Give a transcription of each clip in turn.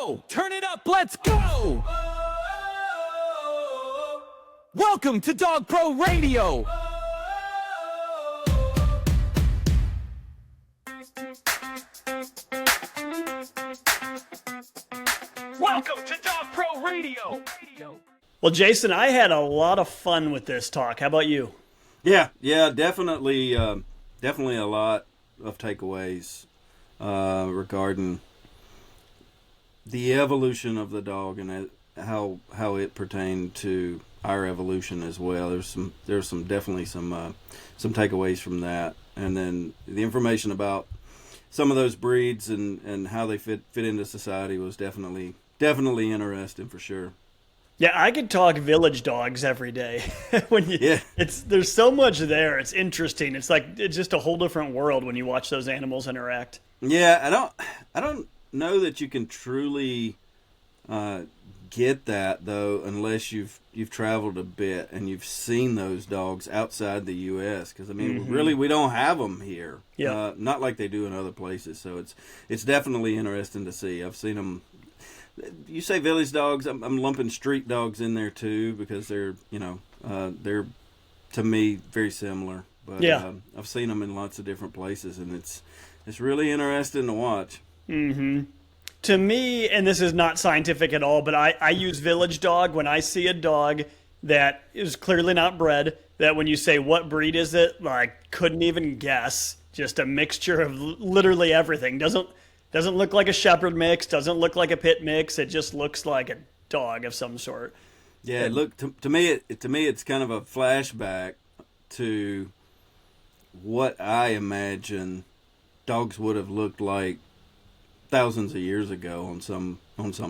go! Turn it up, let's go! Welcome to Dog Pro Radio! Welcome to Dog Pro Radio! Well, Jason, I had a lot of fun with this talk. How about you? Yeah, definitely a lot of takeaways regarding the evolution of the dog and how it pertained to our evolution as well. There's definitely some takeaways from that, and then the information about some of those breeds and how they fit into society was definitely interesting for sure. Yeah, I could talk village dogs every day. There's so much there. It's interesting. It's just a whole different world when you watch those animals interact. Yeah, I don't know that you can truly get that though unless you've traveled a bit and you've seen those dogs outside the U.S. Because really we don't have them here. Yeah, not like they do in other places. So it's definitely interesting to see. I've seen them. You say village dogs, I'm lumping street dogs in there too because they're to me very similar. But yeah. I've seen them in lots of different places, and it's really interesting to watch. Mm-hmm. To me, and this is not scientific at all, but I use village dog when I see a dog that is clearly not bred, that when you say, what breed is it? Like, couldn't even guess. Just a mixture of literally everything. Doesn't look like a shepherd mix, doesn't look like a pit mix. It just looks like a dog of some sort. Yeah, look, to me, it's kind of a flashback to what I imagine dogs would have looked like thousands of years ago on some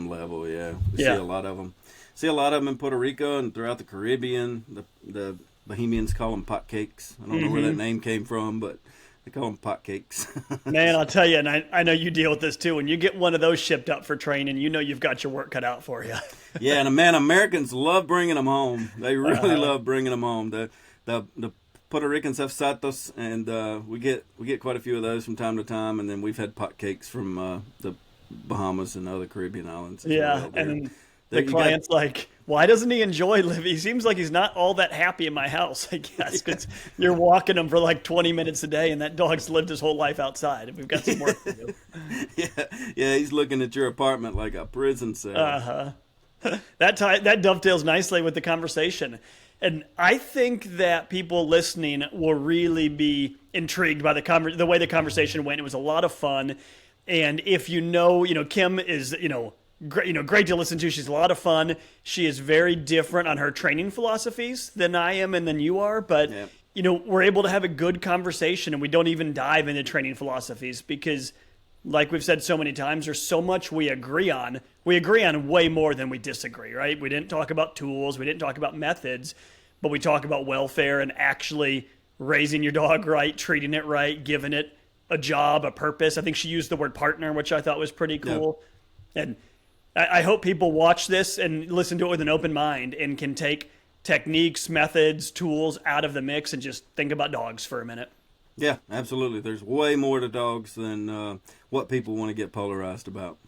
level. Yeah, see a lot of them. See a lot of them in Puerto Rico and throughout the Caribbean. The Bohemians call them pot cakes. I don't know where that name came from, but they call them pot cakes. Man, I'll tell you, and I know you deal with this too. When you get one of those shipped up for training, you know you've got your work cut out for you. Yeah, and man, Americans love bringing them home. They really love bringing them home. The Puerto Ricans have satos, and we get quite a few of those from time to time. And then we've had pot cakes from the Bahamas and other Caribbean islands. Yeah, and the client's like, why doesn't he enjoy living? He seems like he's not all that happy in my house, I guess, because you're walking him for like 20 minutes a day, and that dog's lived his whole life outside, and we've got some work to do. Yeah, he's looking at your apartment like a prison cell. Uh-huh. That dovetails nicely with the conversation. And I think that people listening will really be intrigued by the way the conversation went. It was a lot of fun. And if Kim is, great to listen to. She's a lot of fun. She is very different on her training philosophies than I am and than you are. But, we're able to have a good conversation, and we don't even dive into training philosophies because, like we've said so many times, there's so much we agree on. We agree on way more than we disagree, right? We didn't talk about tools. We didn't talk about methods, but we talk about welfare and actually raising your dog right, treating it right, giving it a job, a purpose. I think she used the word partner, which I thought was pretty cool. Yeah. And I hope people watch this and listen to it with an open mind and can take techniques, methods, tools out of the mix and just think about dogs for a minute. Yeah, absolutely. There's way more to dogs than what people want to get polarized about.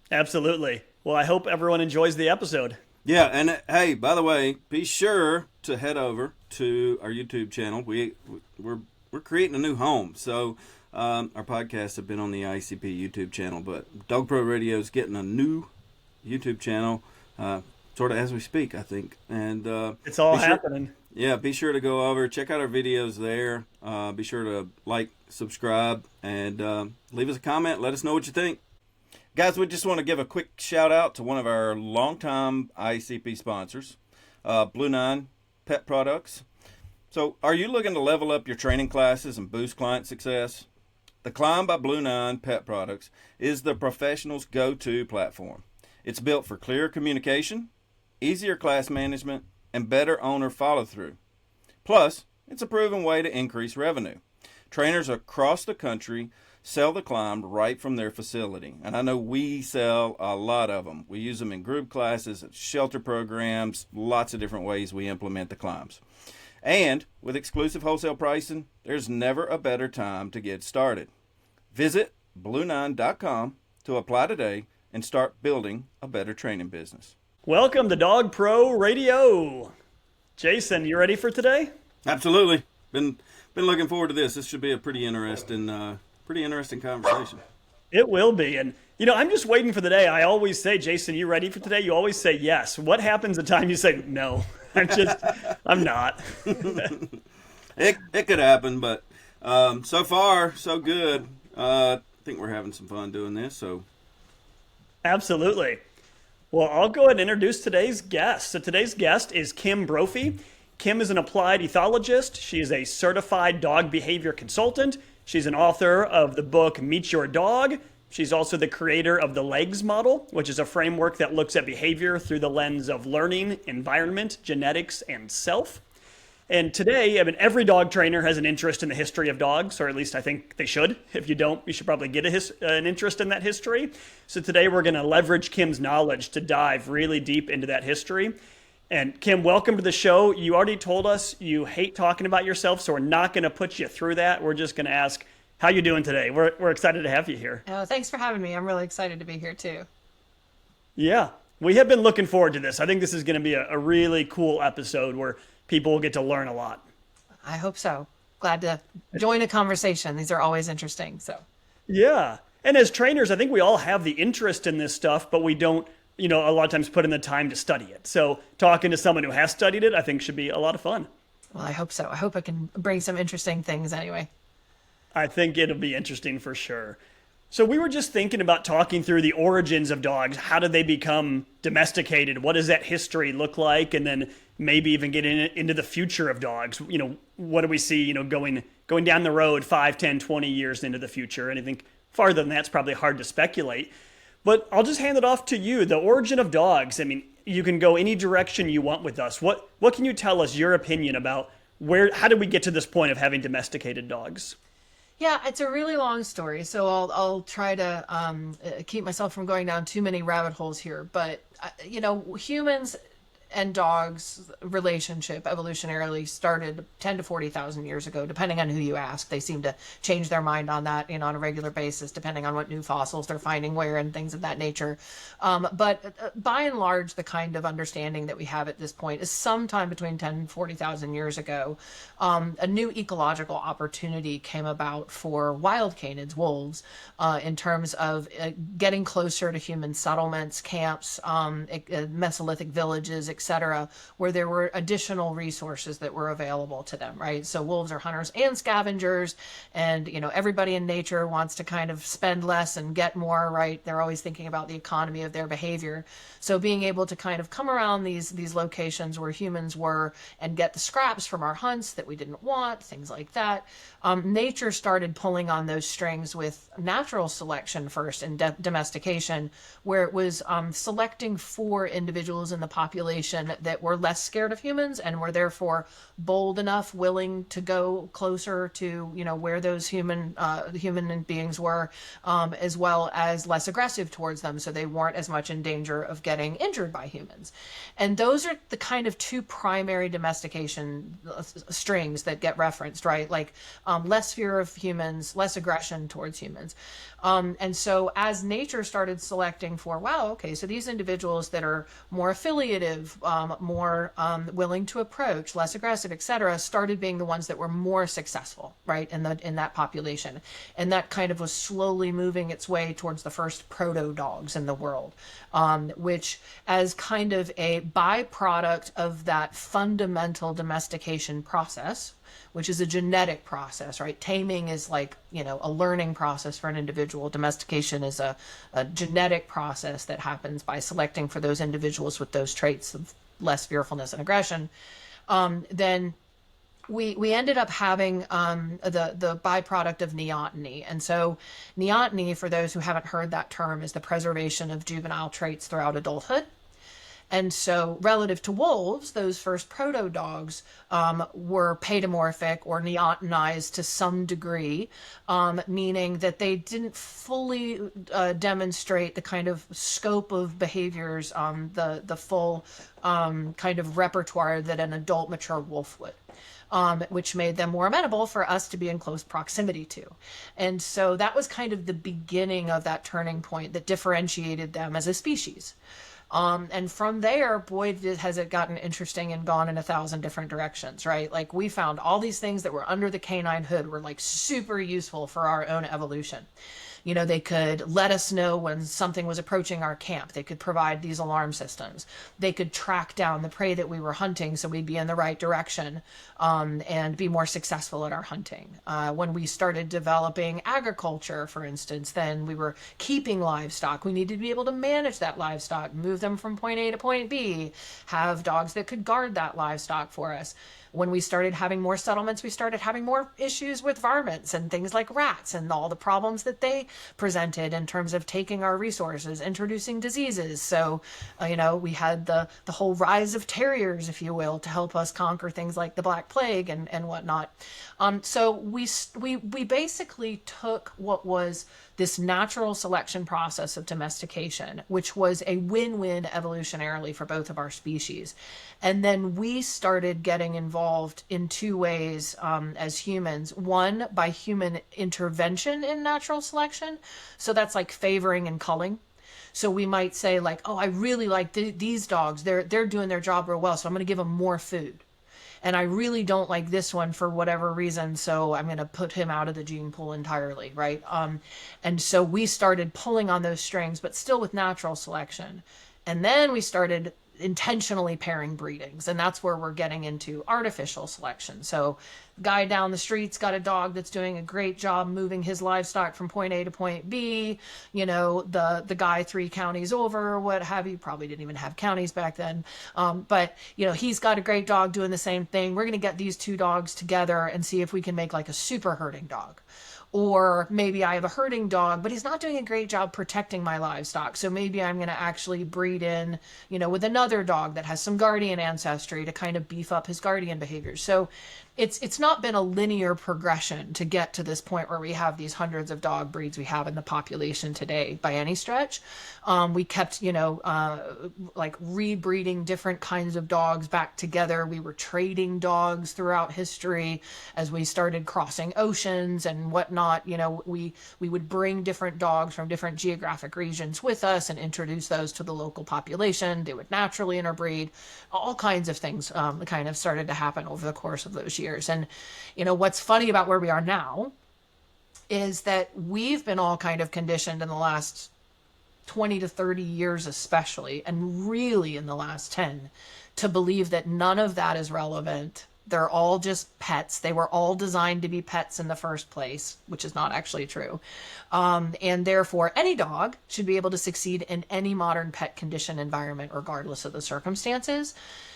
Absolutely. Well, I hope everyone enjoys the episode. Yeah, and hey, by the way, be sure to head over to our YouTube channel. We're creating a new home, so our podcasts have been on the ICP YouTube channel, but Dog Pro Radio is getting a new YouTube channel, sort of as we speak, I think. And it's all happening. Yeah, be sure to go over, check out our videos there. Be sure to like, subscribe, and leave us a comment. Let us know what you think. Guys, we just want to give a quick shout out to one of our longtime ICP sponsors, Blue Nine Pet Products. So, are you looking to level up your training classes and boost client success? The Climb by Blue Nine Pet Products is the professional's go-to platform. It's built for clearer communication, easier class management, and better owner follow-through. Plus, it's a proven way to increase revenue. Trainers across the country sell the Climb right from their facility. And I know we sell a lot of them. We use them in group classes, shelter programs, lots of different ways we implement the Climbs. And with exclusive wholesale pricing, there's never a better time to get started. Visit BlueNine.com to apply today and start building a better training business. Welcome to Dog Pro Radio. Jason, you ready for today? Absolutely. Been looking forward to this. This should be a pretty interesting conversation. It will be. And, I'm just waiting for the day. I always say, Jason, you ready for today? You always say yes. What happens the time you say no? I'm not. It could happen, but so far, so good. I think we're having some fun doing this. So, absolutely. Well, I'll go ahead and introduce today's guest. So today's guest is Kim Brophey. Kim is an applied ethologist. She is a certified dog behavior consultant. She's an author of the book Meet Your Dog. She's also the creator of the LEGS model, which is a framework that looks at behavior through the lens of learning, environment, genetics, and self. And today, every dog trainer has an interest in the history of dogs, or at least I think they should. If you don't, you should probably get an interest in that history. So today we're going to leverage Kim's knowledge to dive really deep into that history. And Kim, welcome to the show. You already told us you hate talking about yourself, so we're not going to put you through that. We're just going to ask, how you doing today? We're excited to have you here. Oh, thanks for having me. I'm really excited to be here too. Yeah, we have been looking forward to this. I think this is going to be a really cool episode where people will get to learn a lot. I hope so. Glad to join a conversation. These are always interesting. So. Yeah. And as trainers, I think we all have the interest in this stuff, but we don't, a lot of times put in the time to study it. So talking to someone who has studied it, I think should be a lot of fun. Well, I hope so. I hope I can bring some interesting things anyway. I think it'll be interesting for sure. So we were just thinking about talking through the origins of dogs. How did they become domesticated? What does that history look like? And then maybe even get into the future of dogs. What do we see, going down the road 5, 10, 20 years into the future? And I think farther than that's probably hard to speculate. But I'll just hand it off to you. The origin of dogs. You can go any direction you want with us. What can you tell us your opinion about how did we get to this point of having domesticated dogs? Yeah, it's a really long story, so I'll try to keep myself from going down too many rabbit holes here. But humans and dogs relationship evolutionarily started 10 to 40,000 years ago, depending on who you ask. They seem to change their mind on that, on a regular basis, depending on what new fossils they're finding where and things of that nature. But by and large, the kind of understanding that we have at this point is sometime between 10 and 40,000 years ago, a new ecological opportunity came about for wild canids, wolves, in terms of getting closer to human settlements, camps, Mesolithic villages, etc., where there were additional resources that were available to them, right? So wolves are hunters and scavengers, and everybody in nature wants to kind of spend less and get more, right? They're always thinking about the economy of their behavior. So being able to kind of come around these locations where humans were and get the scraps from our hunts that we didn't want, things like that. Nature started pulling on those strings with natural selection first and domestication, where it was selecting for individuals in the population that were less scared of humans and were therefore bold enough, willing to go closer to where those human beings were, as well as less aggressive towards them, so they weren't as much in danger of getting injured by humans. And those are the kind of two primary domestication strings that get referenced, right? Like less fear of humans, less aggression towards humans. And so as nature started selecting for, so these individuals that are more affiliative, more willing to approach, less aggressive, etc., started being the ones that were more successful, right, in that population. And that kind of was slowly moving its way towards the first proto-dogs in the world, which as kind of a byproduct of that fundamental domestication process, which is a genetic process, right? Taming is like, a learning process for an individual. Domestication is a genetic process that happens by selecting for those individuals with those traits of less fearfulness and aggression. Then we ended up having the byproduct of neoteny. And so neoteny, for those who haven't heard that term, is the preservation of juvenile traits throughout adulthood. And so relative to wolves, those first proto-dogs were paedomorphic or neotenized to some degree, meaning that they didn't fully demonstrate the kind of scope of behaviors, the full kind of repertoire that an adult mature wolf would. which made them more amenable for us to be in close proximity to. And so that was kind of the beginning of that turning point that differentiated them as a species. And from there, boy, has it gotten interesting and gone in 1,000 different directions, right? Like we found all these things that were under the canine hood were like super useful for our own evolution. You know, they could let us know when something was approaching our camp. They could provide these alarm systems. They could track down the prey that we were hunting so we'd be in the right direction and be more successful at our hunting. When we started developing agriculture, for instance, then we were keeping livestock. We needed to be able to manage that livestock, move them from point A to point B, have dogs that could guard that livestock for us. When we started having more settlements, we started having more issues with varmints and things like rats and all the problems that they presented in terms of taking our resources, introducing diseases. So, we had the whole rise of terriers, if you will, to help us conquer things like the Black Plague and whatnot. So we basically took what was this natural selection process of domestication, which was a win-win evolutionarily for both of our species. And then we started getting involved in two ways as humans. One, by human intervention in natural selection. So that's like favoring and culling. So we might say like, oh, I really like these dogs. They're doing their job real well, so I'm going to give them more food. And I really don't like this one for whatever reason, so I'm going to put him out of the gene pool entirely, right? And so we started pulling on those strings, but still with natural selection. And then we started intentionally pairing breedings, and that's where we're getting into artificial selection. So guy down the street's got a dog that's doing a great job moving his livestock from point A to point B. The guy 3 counties over, what have you, probably didn't even have counties back then. But he's got a great dog doing the same thing. We're going to get these 2 dogs together and see if we can make like a super herding dog. Or maybe I have a herding dog, but he's not doing a great job protecting my livestock. So maybe I'm going to actually breed in, with another dog that has some guardian ancestry to kind of beef up his guardian behaviors. So it's not been a linear progression to get to this point where we have these hundreds of dog breeds we have in the population today by any stretch. We kept, like rebreeding different kinds of dogs back together. We were trading dogs throughout history as we started crossing oceans and whatnot. We would bring different dogs from different geographic regions with us and introduce those to the local population. They would naturally interbreed. All kinds of things kind of started to happen over the course of those years. And, what's funny about where we are now is that we've been all kind of conditioned in the last 20 to 30 years especially, and really in the last 10, to believe that none of that is relevant. They're all just pets. They were all designed to be pets in the first place, which is not actually true. And therefore, any dog should be able to succeed in any modern pet condition environment, regardless of the circumstances.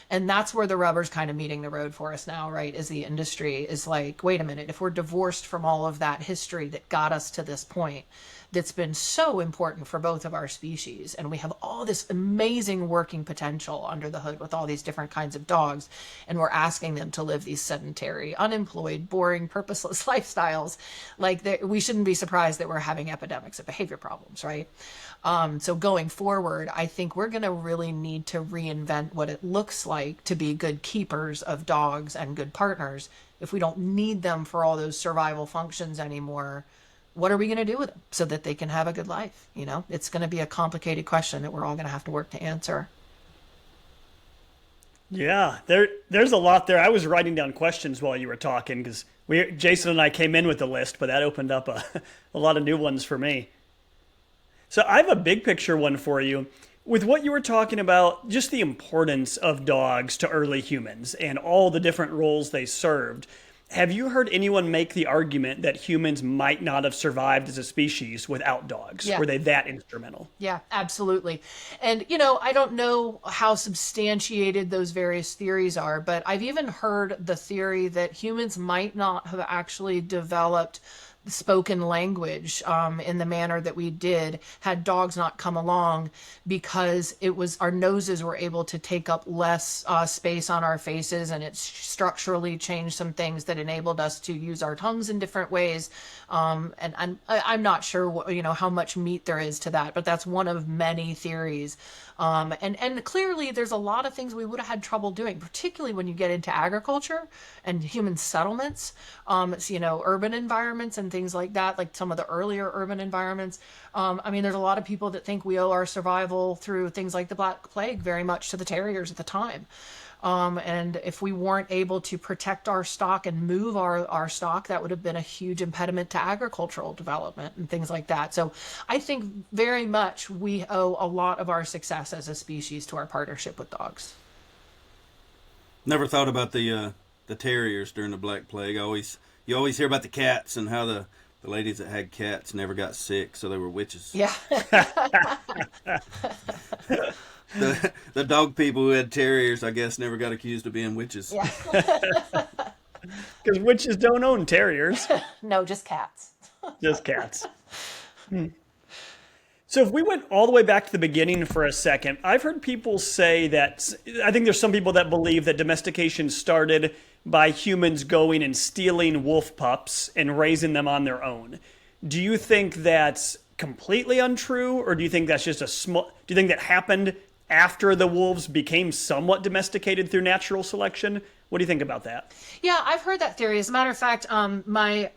And that's where the rubber's kind of meeting the road for us now, right? Is the industry is like, wait a minute, if we're divorced from all of that history that got us to this point, that's been so important for both of our species, and we have all this amazing working potential under the hood with all these different kinds of dogs, and we're asking them to live these sedentary, unemployed, boring, purposeless lifestyles, like we shouldn't be surprised that we're having epidemics of behavior problems, right? So going forward, I think we're going to really need to reinvent what it looks like to be good keepers of dogs and good partners. If we don't need them for all those survival functions anymore, what are we going to do with them so that they can have a good life? It's going to be a complicated question that we're all going to have to work to answer. Yeah, there's a lot there. I was writing down questions while you were talking because Jason and I came in with the list, but that opened up a lot of new ones for me. So I have a big picture one for you. With what you were talking about, just the importance of dogs to early humans and all the different roles they served, have you heard anyone make the argument that humans might not have survived as a species without dogs? Yeah. Were they that instrumental? Yeah, absolutely. And, I don't know how substantiated those various theories are, but I've even heard the theory that humans might not have actually developed spoken language in the manner that we did had dogs not come along, because it was our noses were able to take up less space on our faces, and it structurally changed some things that enabled us to use our tongues in different ways. And I'm not sure how much meat there is to that, but that's one of many theories. And clearly there's a lot of things we would have had trouble doing, particularly when you get into agriculture and human settlements, urban environments and things like that, like some of the earlier urban environments. There's a lot of people that think we owe our survival through things like the Black Plague very much to the terriers at the time. And if we weren't able to protect our stock and move our stock, that would have been a huge impediment to agricultural development and things like that. So I think very much we owe a lot of our success as a species to our partnership with dogs. Never thought about the terriers during the Black Plague. You always hear about the cats and how the ladies that had cats never got sick, so they were witches. Yeah. The dog people who had terriers, I guess, never got accused of being witches. Yeah. Because witches don't own terriers. No, just cats. Just cats. So if we went all the way back to the beginning for a second, I've heard people say that, I think there's some people that believe that domestication started by humans going and stealing wolf pups and raising them on their own. Do you think that's completely untrue, or do you think that's just do you think that happened after the wolves became somewhat domesticated through natural selection? What do you think about that? Yeah, I've heard that theory. As a matter of fact, my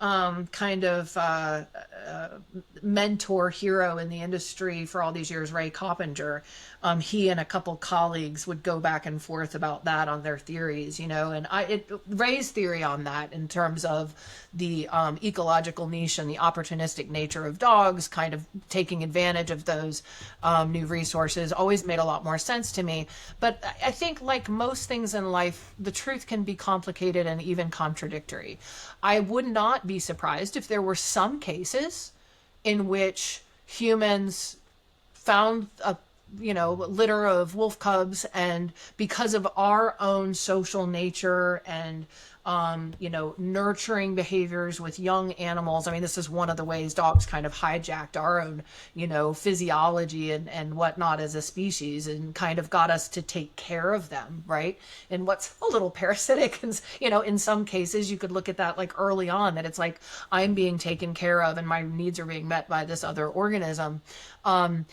mentor hero in the industry for all these years, Ray Coppinger, he and a couple colleagues would go back and forth about that on their theories, and Ray's theory on that in terms of the ecological niche and the opportunistic nature of dogs kind of taking advantage of those new resources always made a lot more sense to me. But I think, like most things in life, the truth can be complicated and even contradictory. I would not be surprised if there were some cases in which humans found a litter of wolf cubs, and because of our own social nature and nurturing behaviors with young animals. This is one of the ways dogs kind of hijacked our own, physiology and whatnot as a species, and kind of got us to take care of them, right? And what's a little parasitic, and, in some cases you could look at that like early on, that it's like, I'm being taken care of and my needs are being met by this other organism. I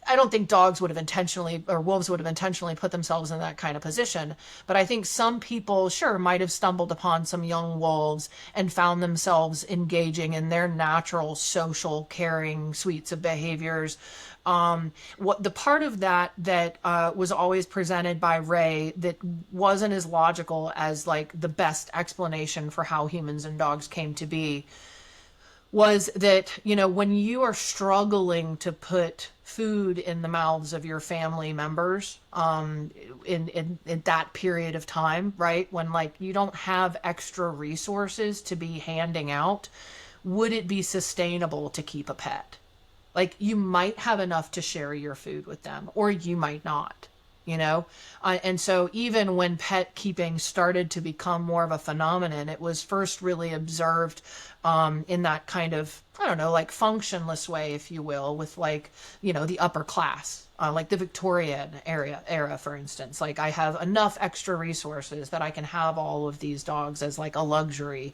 don't think dogs would have intentionally, or wolves would have intentionally put themselves in that kind of position, but I think some people might have stumbled upon some young wolves and found themselves engaging in their natural social caring suites of behaviors. What the part of that was always presented by Ray that wasn't as logical as like the best explanation for how humans and dogs came to be was that, when you are struggling to put food in the mouths of your family members, in that period of time, right? When like you don't have extra resources to be handing out, would it be sustainable to keep a pet? Like, you might have enough to share your food with them, or you might not. And so even when pet keeping started to become more of a phenomenon, it was first really observed in that kind of, like functionless way, if you will, with like, the upper class, like the Victorian era, for instance. Like, I have enough extra resources that I can have all of these dogs as like a luxury,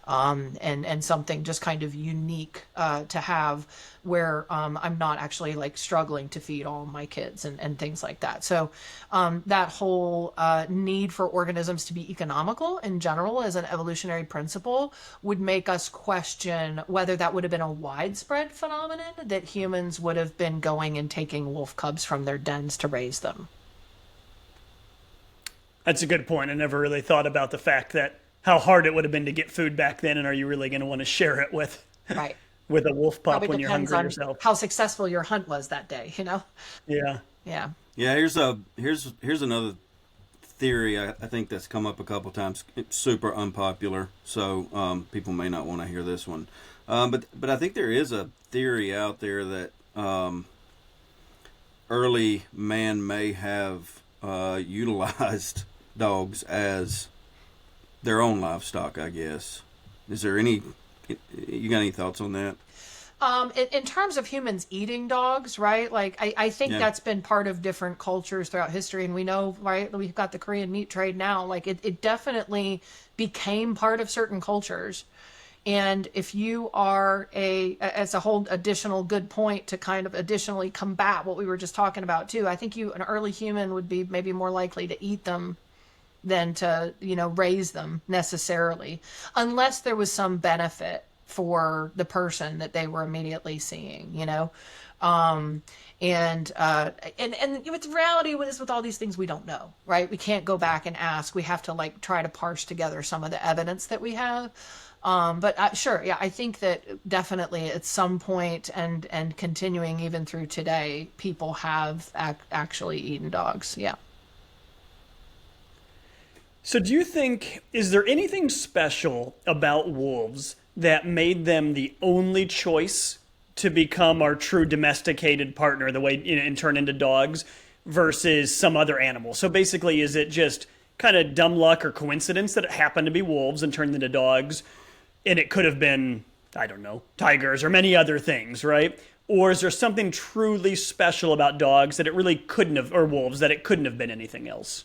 and something just kind of unique to have, where I'm not actually like struggling to feed all my kids and things like that. So that whole need for organisms to be economical in general as an evolutionary principle would make us question whether that would have been a widespread phenomenon, that humans would have been going and taking wolf cubs from their dens to raise them. That's a good point. I never really thought about the fact that how hard it would have been to get food back then, and are you really going to want to share it with right with a wolf pup Probably when you're hungry on yourself? How successful your hunt was that day, Yeah. Here's another theory I think that's come up a couple times. It's super unpopular, so people may not want to hear this one. But I think there is a theory out there that early man may have utilized dogs as their own livestock, I guess. Is there any You got any thoughts on that? In terms of humans eating dogs, right? Like, I think Yeah. that's been part of different cultures throughout history. And we know, right, we've got the Korean meat trade now. Like, it definitely became part of certain cultures. And if you are as a whole additional good point to kind of additionally combat what we were just talking about too, I think an early human would be maybe more likely to eat them than to, raise them necessarily, unless there was some benefit for the person that they were immediately seeing, and with reality is with all these things we don't know, right? We can't go back and ask. We have to like try to parse together some of the evidence that we have. But sure, yeah, I think that definitely at some point and continuing even through today, people have actually eaten dogs. Yeah. So do you think, is there anything special about wolves that made them the only choice to become our true domesticated partner, the way, and turn into dogs, versus some other animal? So basically, is it just kind of dumb luck or coincidence that it happened to be wolves and turned into dogs, and it could have been, I don't know, tigers or many other things, right? Or is there something truly special about dogs that it really couldn't have, or wolves, that it couldn't have been anything else?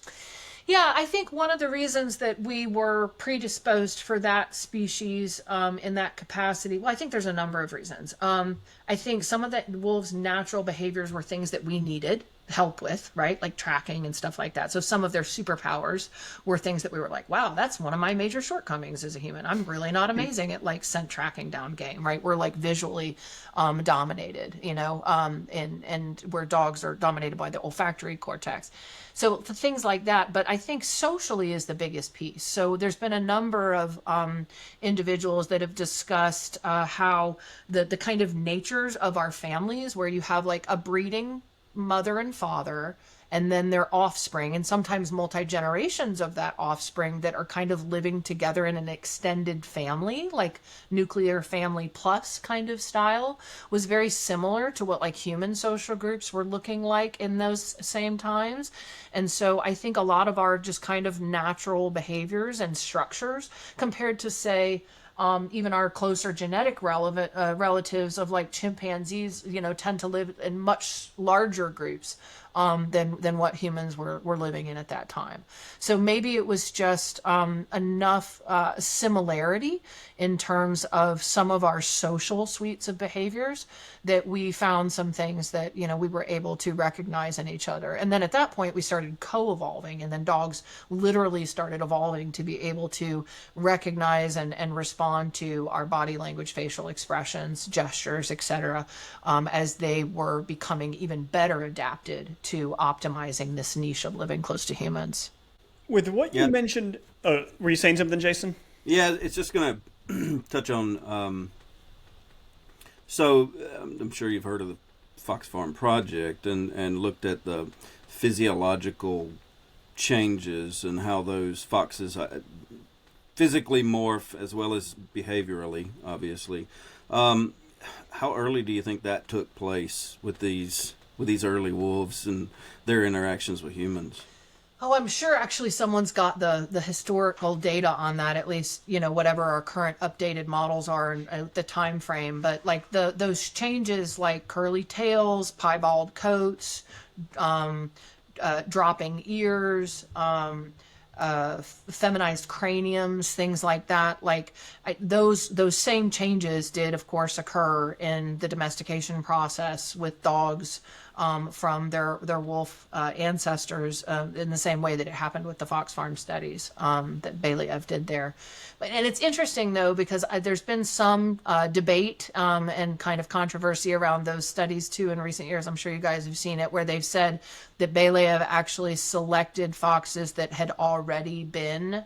Yeah, I think one of the reasons that we were predisposed for that species in that capacity, well, I think there's a number of reasons. I think some of the wolves' natural behaviors were things that we needed help with, right? Like tracking and stuff like that. So some of their superpowers were things that we were like, wow, that's one of my major shortcomings as a human. I'm really not amazing at like scent tracking down game, right? We're like visually dominated, and where dogs are dominated by the olfactory cortex. So for things like that, but I think socially is the biggest piece. So there's been a number of individuals that have discussed how the kind of natures of our families, where you have like a breeding mother and father, and then their offspring, and sometimes multi-generations of that offspring that are kind of living together in an extended family, like nuclear family plus kind of style, was very similar to what like human social groups were looking like in those same times. And so I think a lot of our just kind of natural behaviors and structures compared to, say, even our closer genetic relatives of like chimpanzees, tend to live in much larger groups than what humans were living in at that time. So maybe it was just enough similarity in terms of some of our social suites of behaviors that we found some things that, we were able to recognize in each other. And then at that point, we started co-evolving, and then dogs literally started evolving to be able to recognize and respond to our body language, facial expressions, gestures, etc., as they were becoming even better adapted to optimizing this niche of living close to humans. With what you mentioned, were you saying something, Jason? Yeah, it's just going to touch on. I'm sure you've heard of the Fox Farm Project and looked at the physiological changes and how those foxes physically morph as well as behaviorally, obviously. How early do you think that took place with these early wolves and their interactions with humans? Oh, I'm sure actually someone's got the historical data on that, at least, whatever our current updated models are and the time frame. But like those changes like curly tails, piebald coats, dropping ears, feminized craniums, things like that. Like those same changes did, of course, occur in the domestication process with dogs from their wolf ancestors in the same way that it happened with the Fox Farm studies that Belyaev did there. And it's interesting, though, because there's been some debate and kind of controversy around those studies, too, in recent years. I'm sure you guys have seen it, where they've said that Belyaev actually selected foxes that had already been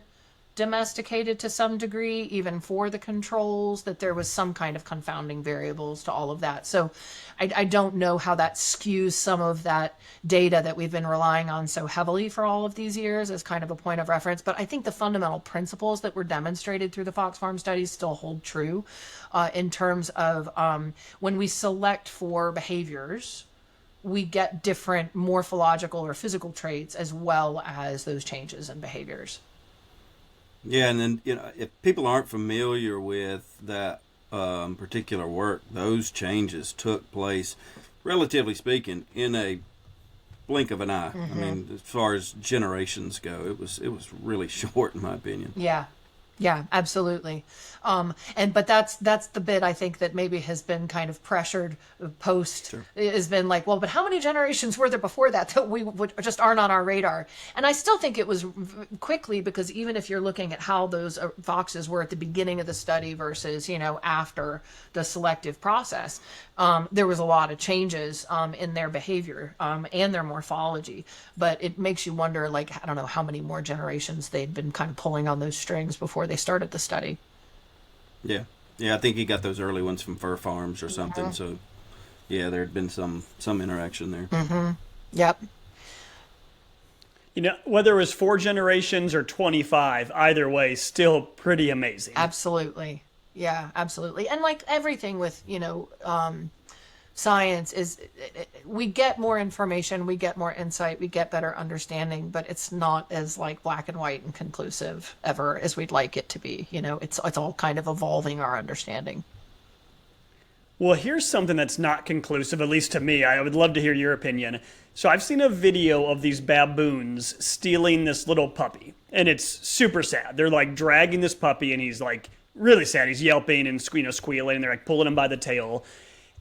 domesticated to some degree, even for the controls, that there was some kind of confounding variables to all of that. So I don't know how that skews some of that data that we've been relying on so heavily for all of these years as kind of a point of reference. But I think the fundamental principles that were demonstrated through the Fox Farm studies still hold true in terms of when we select for behaviors, we get different morphological or physical traits as well as those changes in behaviors. Yeah, and then if people aren't familiar with that particular work, those changes took place, relatively speaking, in a blink of an eye. I mean, as far as generations go, it was really short, in my opinion. Yeah. Yeah, absolutely. But that's the bit I think that maybe has been kind of pressured post, has been like, well, but how many generations were there before that we just aren't on our radar? And I still think it was quickly, because even if you're looking at how those foxes were at the beginning of the study versus, after the selective process, there was a lot of changes in their behavior and their morphology. But it makes you wonder, like, I don't know how many more generations they'd been kind of pulling on those strings before they started the study. Yeah. I think he got those early ones from fur farms or something. So, yeah, there had been some interaction there. Yep. Whether it was 4 generations or 25, either way, still pretty amazing. Absolutely. Yeah, absolutely. And like everything with, science is, we get more information, we get more insight, we get better understanding, but it's not as like black and white and conclusive ever as we'd like it to be. It's all kind of evolving our understanding. Well, here's something that's not conclusive, at least to me. I would love to hear your opinion. So I've seen a video of these baboons stealing this little puppy, and it's super sad. They're like dragging this puppy, and he's like really sad. He's yelping and squealing, and they're like pulling him by the tail.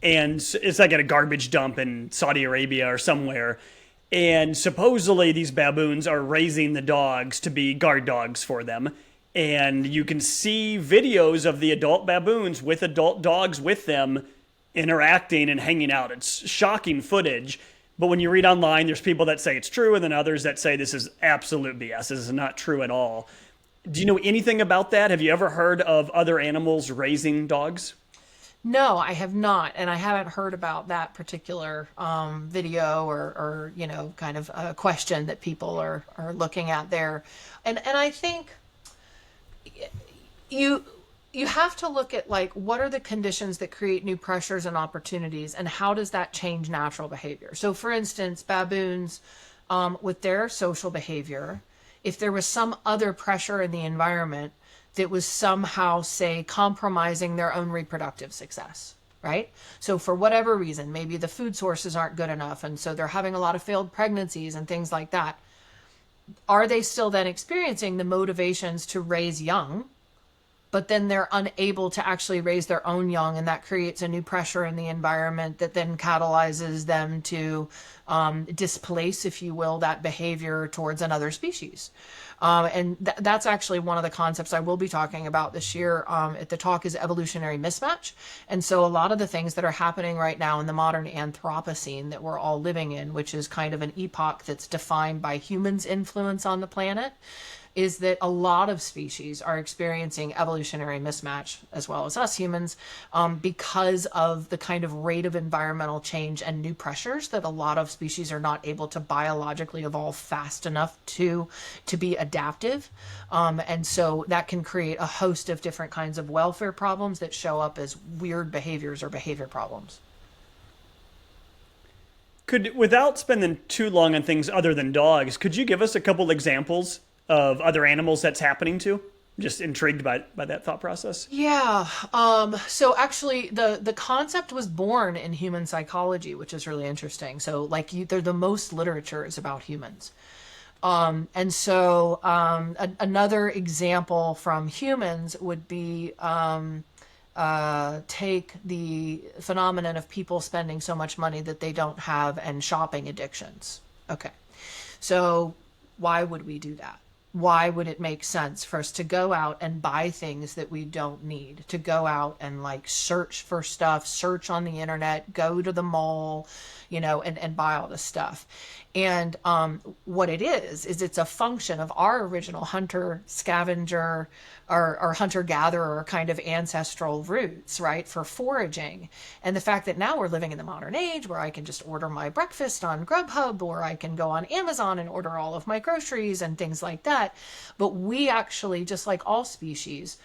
And it's like at a garbage dump in Saudi Arabia or somewhere. And supposedly these baboons are raising the dogs to be guard dogs for them. And you can see videos of the adult baboons with adult dogs with them interacting and hanging out. It's shocking footage. But when you read online, there's people that say it's true, and then others that say this is absolute BS. This is not true at all. Do you know anything about that? Have you ever heard of other animals raising dogs? No, I have not, and I haven't heard about that particular video or kind of a question that people are looking at there. And I think you have to look at, like, what are the conditions that create new pressures and opportunities, and how does that change natural behavior? So, for instance, baboons with their social behavior, if there was some other pressure in the environment that was somehow, say, compromising their own reproductive success, right? So for whatever reason, maybe the food sources aren't good enough, and so they're having a lot of failed pregnancies and things like that. Are they still then experiencing the motivations to raise young, but then they're unable to actually raise their own young, and that creates a new pressure in the environment that then catalyzes them to displace, if you will, that behavior towards another species. And that's actually one of the concepts I will be talking about this year at the talk, is evolutionary mismatch. And so a lot of the things that are happening right now in the modern Anthropocene that we're all living in, which is kind of an epoch that's defined by humans' influence on the planet, is that a lot of species are experiencing evolutionary mismatch, as well as us humans, because of the kind of rate of environmental change and new pressures that a lot of species are not able to biologically evolve fast enough to be adaptive. And so that can create a host of different kinds of welfare problems that show up as weird behaviors or behavior problems. Without spending too long on things other than dogs, could you give us a couple examples of other animals that's happening to? I'm just intrigued by that thought process. Yeah. So actually, the concept was born in human psychology, which is really interesting. So, like, they're the most literature is about humans. And so another example from humans would be take the phenomenon of people spending so much money that they don't have, and shopping addictions. Okay. So why would we do that? Why would it make sense for us to go out and buy things that we don't need, to go out and like search for stuff, search on the internet, go to the mall, and buy all this stuff? And what it is it's a function of our original hunter scavenger or hunter gatherer kind of ancestral roots, right, for foraging. And the fact that now we're living in the modern age where I can just order my breakfast on Grubhub, or I can go on Amazon and order all of my groceries and things like that. But we actually, just like all species,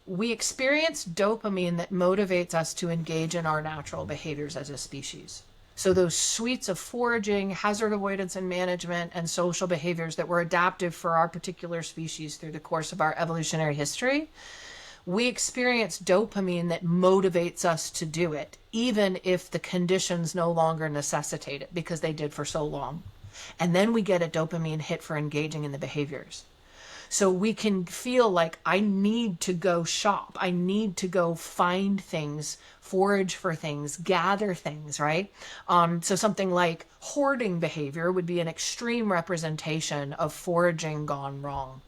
we experience dopamine that motivates us to engage in our natural behaviors as a species. So those suites of foraging, hazard avoidance and management, and social behaviors that were adaptive for our particular species through the course of our evolutionary history, we experience dopamine that motivates us to do it, even if the conditions no longer necessitate it because they did for so long. And then we get a dopamine hit for engaging in the behaviors. So we can feel like I need to go shop. I need to go find things, forage for things, gather things, right? So something like hoarding behavior would be an extreme representation of foraging gone wrong,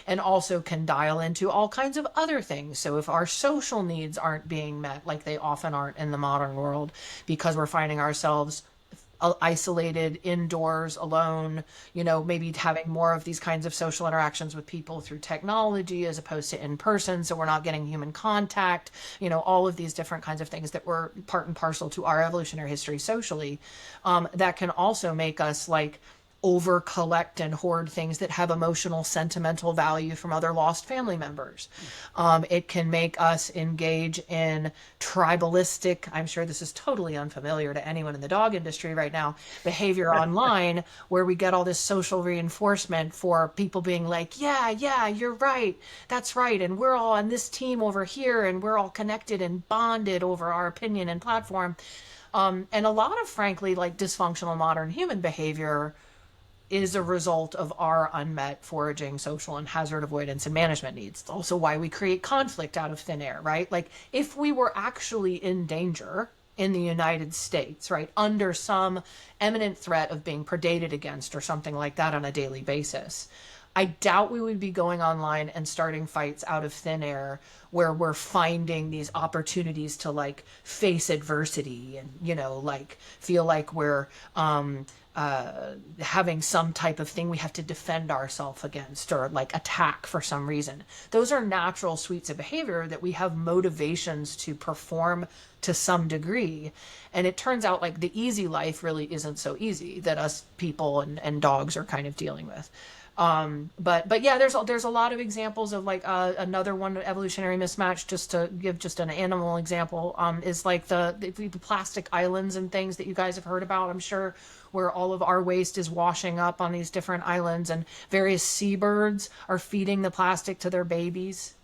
and also can dial into all kinds of other things. So if our social needs aren't being met, like they often aren't in the modern world, because we're finding ourselves isolated indoors alone, maybe having more of these kinds of social interactions with people through technology as opposed to in person, so we're not getting human contact, all of these different kinds of things that were part and parcel to our evolutionary history socially, that can also make us like over collect and hoard things that have emotional, sentimental value from other lost family members. It can make us engage in tribalistic, I'm sure this is totally unfamiliar to anyone in the dog industry right now, behavior online, where we get all this social reinforcement for people being like, yeah, you're right, that's right, and we're all on this team over here, and we're all connected and bonded over our opinion and platform. And a lot of, frankly, like dysfunctional modern human behavior is a result of our unmet foraging, social, and hazard avoidance and management needs. It's also why we create conflict out of thin air, right? Like if we were actually in danger in the United States, right, under some imminent threat of being predated against or something like that on a daily basis, I doubt we would be going online and starting fights out of thin air where we're finding these opportunities to like face adversity and, like feel like we're having some type of thing we have to defend ourselves against or like attack for some reason. Those are natural suites of behavior that we have motivations to perform to some degree. And it turns out like the easy life really isn't so easy that us people and dogs are kind of dealing with. But yeah, there's a lot of examples of like another one, evolutionary mismatch, just to give just an animal example, is like the plastic islands and things that you guys have heard about, I'm sure, where all of our waste is washing up on these different islands, and various seabirds are feeding the plastic to their babies,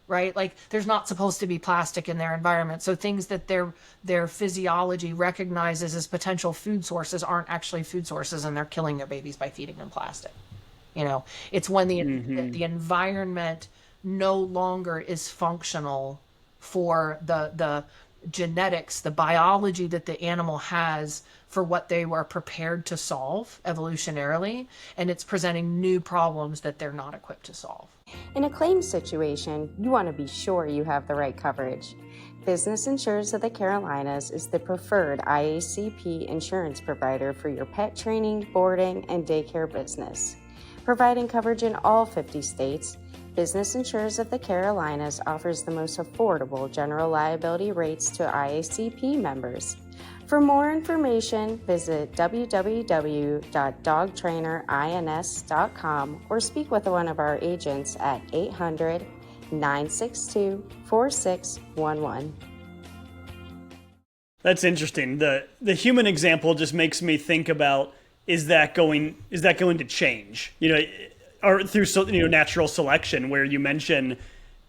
right? Like there's not supposed to be plastic in their environment. So things that their physiology recognizes as potential food sources aren't actually food sources, and they're killing their babies by feeding them plastic. It's when the environment no longer is functional for the genetics, the biology that the animal has for what they were prepared to solve evolutionarily, and it's presenting new problems that they're not equipped to solve. In a claims situation, you want to be sure you have the right coverage. Business Insurance of the Carolinas is the preferred IACP insurance provider for your pet training, boarding, and daycare business. Providing coverage in all 50 states, Business Insurance of the Carolinas offers the most affordable general liability rates to IACP members. For more information, visit www.dogtrainerins.com or speak with one of our agents at 800-962-4611. That's interesting. The human example just makes me think about, is that going to change? Or through natural selection, where you mention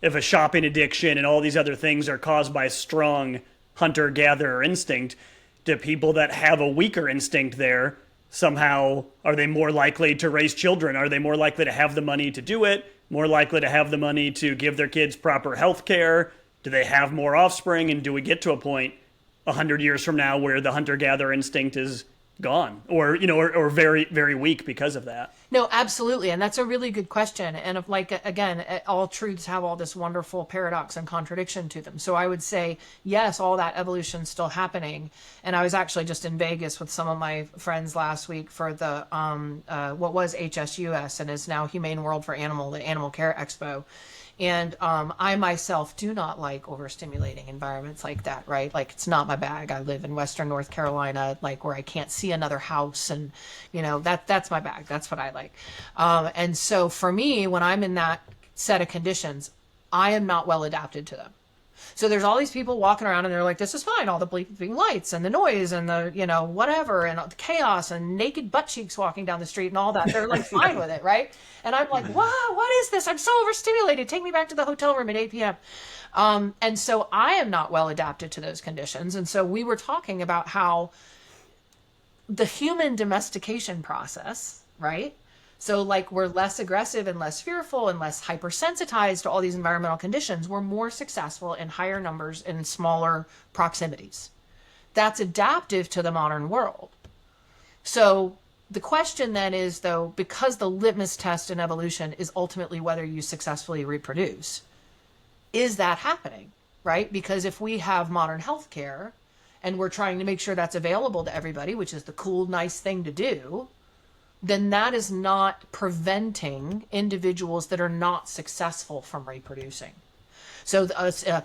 if a shopping addiction and all these other things are caused by a strong hunter-gatherer instinct, do people that have a weaker instinct there somehow, are they more likely to raise children? Are they more likely to have the money to do it? More likely to have the money to give their kids proper health care? Do they have more offspring? And do we get to a point 100 years from now where the hunter-gatherer instinct is gone, or very, very weak because of that? No, absolutely. And that's a really good question. And if, like, again, all truths have all this wonderful paradox and contradiction to them. So I would say, yes, all that evolution's still happening. And I was actually just in Vegas with some of my friends last week for the, what was HSUS and is now Humane World for Animal, the Animal Care Expo. And I myself do not like overstimulating environments like that, right? Like, it's not my bag. I live in Western North Carolina, like where I can't see another house, and that's my bag. That's what I like. And so for me, when I'm in that set of conditions, I am not well adapted to them. So there's all these people walking around and they're like, this is fine. All the bleeping lights and the noise and the, whatever, and the chaos and naked butt cheeks walking down the street and all that. They're like fine with it, right? And I'm like, wow, what is this? I'm so overstimulated. Take me back to the hotel room at 8 p.m. And so I am not well adapted to those conditions. And so we were talking about how the human domestication process, right? So like we're less aggressive and less fearful and less hypersensitized to all these environmental conditions. We're more successful in higher numbers in smaller proximities. That's adaptive to the modern world. So the question then is, though, because the litmus test in evolution is ultimately whether you successfully reproduce, is that happening, right? Because if we have modern healthcare and we're trying to make sure that's available to everybody, which is the cool, nice thing to do, then that is not preventing individuals that are not successful from reproducing. So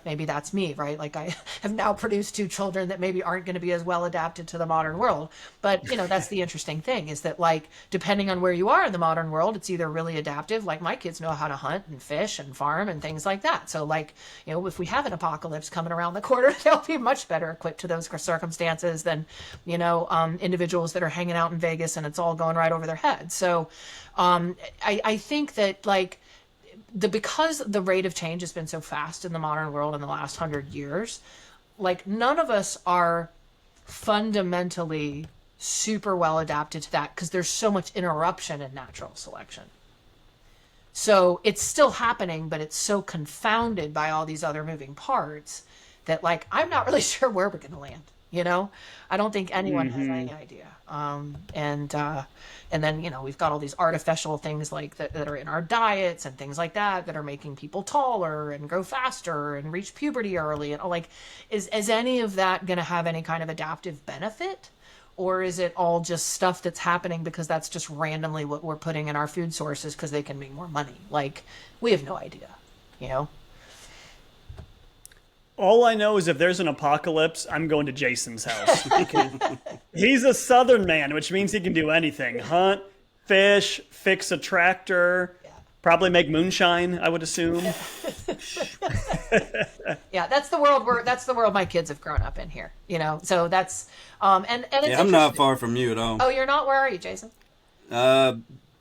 maybe that's me, right? Like I have now produced 2 children that maybe aren't going to be as well adapted to the modern world. But, that's the interesting thing is that like, depending on where you are in the modern world, it's either really adaptive. Like my kids know how to hunt and fish and farm and things like that. So like, if we have an apocalypse coming around the corner, they'll be much better equipped to those circumstances than, individuals that are hanging out in Vegas and it's all going right over their heads. So I think that like, because the rate of change has been so fast in the modern world in the last 100 years, like none of us are fundamentally super well adapted to that because there's so much interruption in natural selection. So it's still happening, but it's so confounded by all these other moving parts that like, I'm not really sure where we're going to land. I don't think anyone has any idea. And then, we've got all these artificial things like that are in our diets and things like that are making people taller and grow faster and reach puberty early. And like, is any of that going to have any kind of adaptive benefit? Or is it all just stuff that's happening because that's just randomly what we're putting in our food sources because they can make more money? Like, we have no idea, All I know is if there's an apocalypse, I'm going to Jason's house. He's a Southern man, which means he can do anything. Hunt, fish, fix a tractor, probably make moonshine, I would assume. Yeah, that's the world my kids have grown up in here, So that's and it's I'm not far from you at all. Oh, you're not? Where are you, Jason?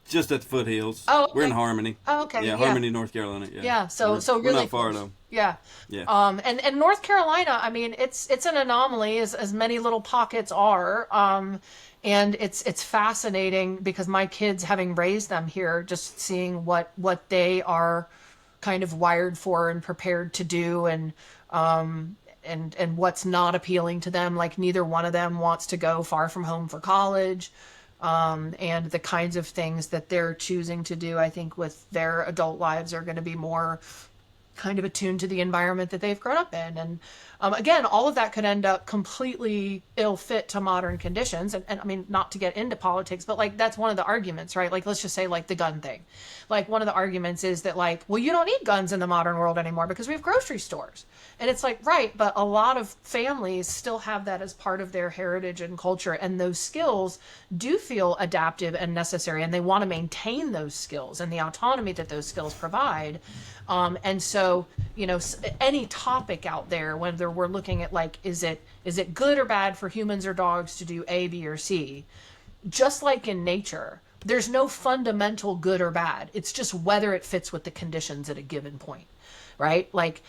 Just at the foothills. Oh, okay. We're in Harmony. Oh, okay. Yeah, Harmony, North Carolina. Yeah. So really we're not far close. though. Yeah. Yeah. And North Carolina, I mean, it's an anomaly as many little pockets are. And it's fascinating because my kids, having raised them here, just seeing what they are kind of wired for and prepared to do and what's not appealing to them. Like neither one of them wants to go far from home for college. And the kinds of things that they're choosing to do, I think, with their adult lives are going to be more kind of attuned to the environment that they've grown up in. And again, all of that could end up completely ill fit to modern conditions. And I mean, not to get into politics, but like that's one of the arguments, right? Like, let's just say like the gun thing. Like one of the arguments is that like, well, you don't need guns in the modern world anymore because we have grocery stores. And it's like, right, but a lot of families still have that as part of their heritage and culture. And those skills do feel adaptive and necessary. And they want to maintain those skills and the autonomy that those skills provide. And so, any topic out there, whether we're looking at like, is it good or bad for humans or dogs to do A, B, or C? Just like in nature, there's no fundamental good or bad. It's just whether it fits with the conditions at a given point. Right? Like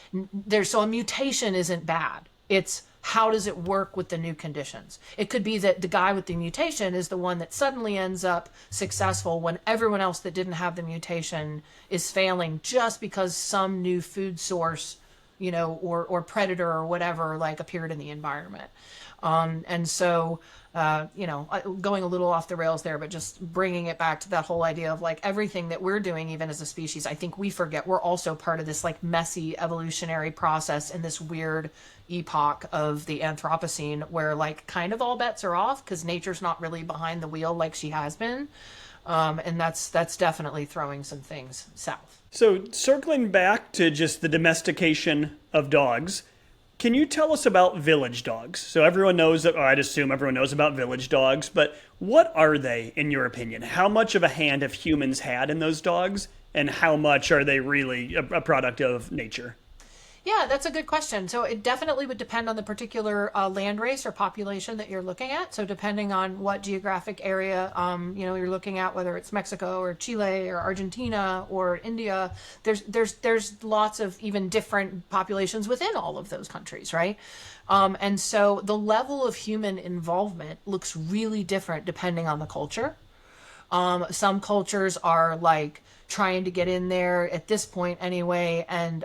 so a mutation isn't bad. It's how does it work with the new conditions? It could be that the guy with the mutation is the one that suddenly ends up successful when everyone else that didn't have the mutation is failing just because some new food source, or predator or whatever like appeared in the environment. And so, going a little off the rails there, but just bringing it back to that whole idea of like everything that we're doing, even as a species, I think we forget we're also part of this like messy evolutionary process in this weird epoch of the Anthropocene where like kind of all bets are off because nature's not really behind the wheel like she has been. And that's definitely throwing some things south. So circling back to just the domestication of dogs, can you tell us about village dogs? So everyone knows that, or I'd assume everyone knows about village dogs, but what are they in your opinion? How much of a hand have humans had in those dogs? And how much are they really a product of nature? Yeah, that's a good question. So it definitely would depend on the particular land race or population that you're looking at. So depending on what geographic area, you're looking at, whether it's Mexico or Chile or Argentina or India, there's lots of even different populations within all of those countries, right? And so the level of human involvement looks really different depending on the culture. Some cultures are like trying to get in there at this point anyway, and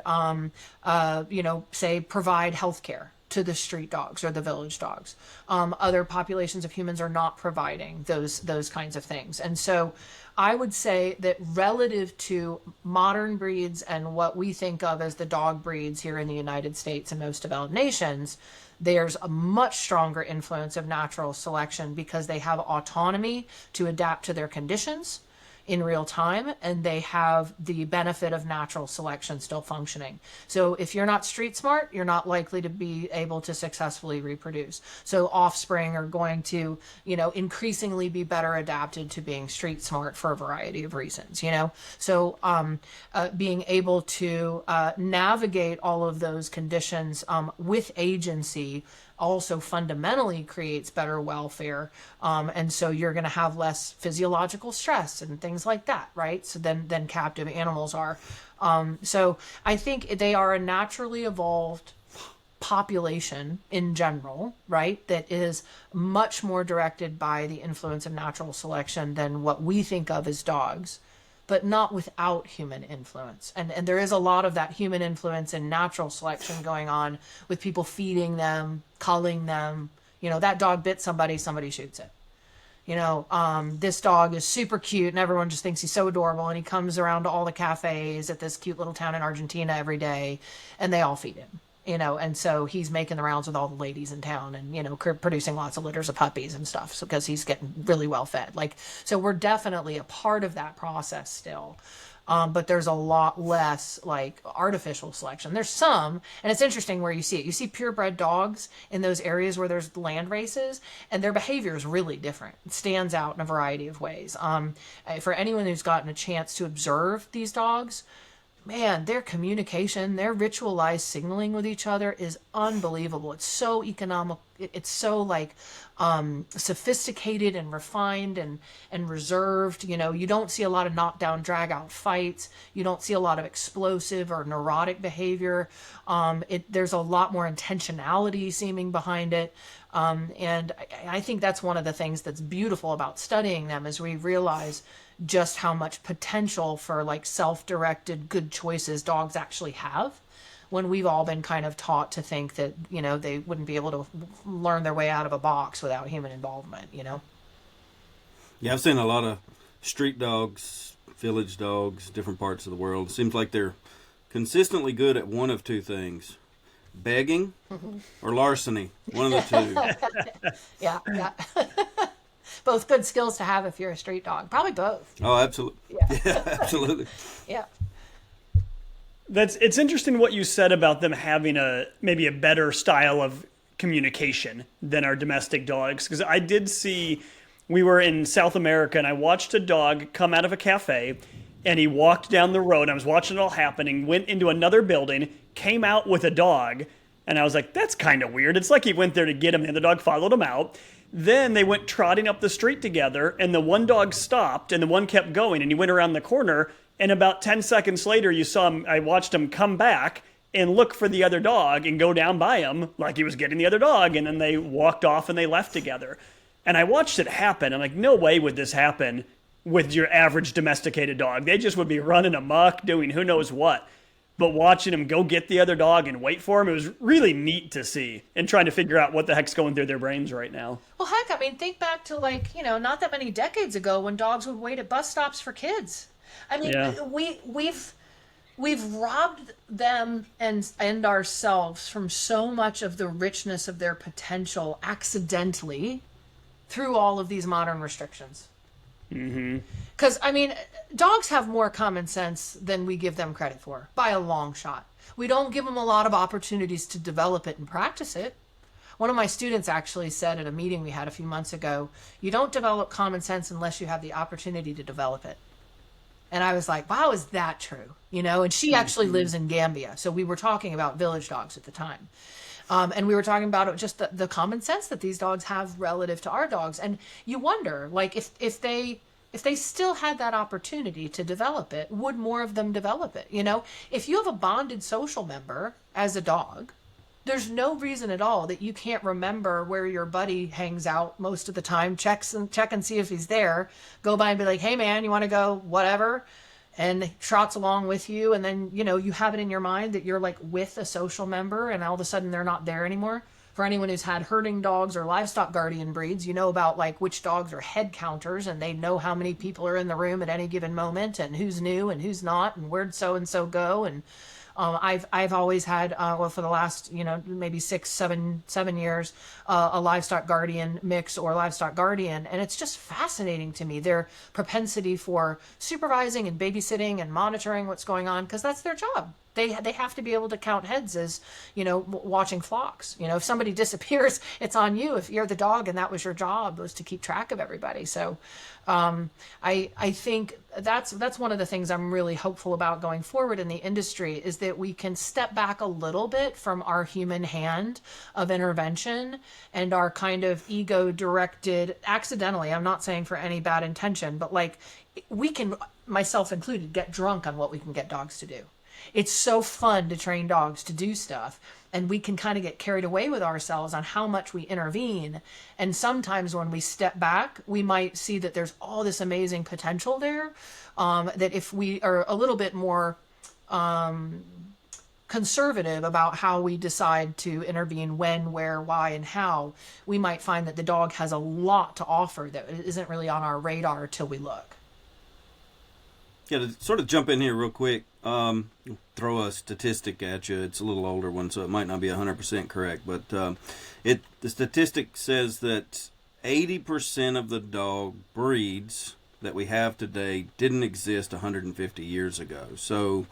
say provide health care to the street dogs or the village dogs. Other populations of humans are not providing those kinds of things. And so I would say that relative to modern breeds and what we think of as the dog breeds here in the United States and most developed nations, there's a much stronger influence of natural selection because they have autonomy to adapt to their conditions in real time, and they have the benefit of natural selection still functioning. So if you're not street smart, you're not likely to be able to successfully reproduce. So offspring are going to, increasingly be better adapted to being street smart for a variety of reasons, So being able to navigate all of those conditions with agency also fundamentally creates better welfare. And so you're going to have less physiological stress and things like that, right? So than captive animals are. So I think they are a naturally evolved population in general, right? That is much more directed by the influence of natural selection than what we think of as dogs, but not without human influence. And there is a lot of that human influence and natural selection going on with people feeding them, culling them. That dog bit somebody, somebody shoots it. This dog is super cute and everyone just thinks he's so adorable, and he comes around to all the cafes at this cute little town in Argentina every day and they all feed him. And so he's making the rounds with all the ladies in town and, producing lots of litters of puppies and stuff. So, because he's getting really well fed. So we're definitely a part of that process still. But there's a lot less artificial selection. There's some, and it's interesting where you see it. You see purebred dogs in those areas where there's land races, and their behavior is really different. It stands out in a variety of ways. For anyone who's gotten a chance to observe these dogs, man, their communication, their ritualized signaling with each other is unbelievable. It's so economical. It's so sophisticated and refined and reserved. You don't see a lot of knockdown, drag out fights. You don't see a lot of explosive or neurotic behavior. There's a lot more intentionality seeming behind it. And I think that's one of the things that's beautiful about studying them, is we realize just how much potential for self-directed good choices dogs actually have, when we've all been kind of taught to think that, they wouldn't be able to learn their way out of a box without human involvement, Yeah, I've seen a lot of street dogs, village dogs, different parts of the world. It seems like they're consistently good at one of two things: begging or larceny. One of the two. Yeah. Both good skills to have if you're a street dog. Probably both. Oh, absolutely. Yeah, absolutely. Yeah. It's interesting what you said about them having maybe a better style of communication than our domestic dogs. Because I did see, we were in South America and I watched a dog come out of a cafe, and he walked down the road. I was watching it all happening, went into another building, came out with a dog. And I was like, that's kind of weird. It's like he went there to get him and the dog followed him out. Then they went trotting up the street together, and the one dog stopped and the one kept going, and he went around the corner. And about 10 seconds later, I watched him come back and look for the other dog and go down by him like he was getting the other dog. And then they walked off and they left together. And I watched it happen. I'm like, no way would this happen with your average domesticated dog. They just would be running amok, doing who knows what. But watching him go get the other dog and wait for him, it was really neat to see, and trying to figure out what the heck's going through their brains right now. Well, heck, think back to not that many decades ago when dogs would wait at bus stops for kids. We've robbed them and ourselves from so much of the richness of their potential accidentally through all of these modern restrictions. Because, dogs have more common sense than we give them credit for, by a long shot. We don't give them a lot of opportunities to develop it and practice it. One of my students actually said at a meeting we had a few months ago, you don't develop common sense unless you have the opportunity to develop it. And I was like, wow, is that true? You know, and she actually lives in Gambia. So we were talking about village dogs at the time. And we were talking about just the common sense that these dogs have relative to our dogs. And you wonder, like, if they still had that opportunity to develop it, would more of them develop it? You know, if you have a bonded social member as a dog, there's no reason at all that you can't remember where your buddy hangs out most of the time, check and see if he's there, go by and be like, hey man, you want to go, whatever, and he trots along with you. And then, you know, you have it in your mind that you're like with a social member and all of a sudden they're not there anymore. For anyone who's had herding dogs or livestock guardian breeds, you know about like which dogs are head counters and they know how many people are in the room at any given moment and who's new and who's not and where'd so-and-so go. And I've always had, well, for the last, you know, maybe 7 years, a livestock guardian mix or livestock guardian. And it's just fascinating to me, their propensity for supervising and babysitting and monitoring what's going on, because that's their job. They have to be able to count heads as, you know, watching flocks. You know, if somebody disappears, it's on you. If you're the dog and that was your job, was to keep track of everybody. So I think that's one of the things I'm really hopeful about going forward in the industry, is that we can step back a little bit from our human hand of intervention and our kind of ego directed, accidentally, I'm not saying for any bad intention, but like we can, myself included, get drunk on what we can get dogs to do. It's so fun to train dogs to do stuff, and we can kind of get carried away with ourselves on how much we intervene. And sometimes when we step back, we might see that there's all this amazing potential there, that if we are a little bit more conservative about how we decide to intervene, when, where, why, and how, we might find that the dog has a lot to offer that isn't really on our radar till we look. Yeah, to sort of jump in here real quick, throw a statistic at you. It's a little older one, so it might not be 100% correct, but the statistic says that 80% of the dog breeds that we have today didn't exist 150 years ago. So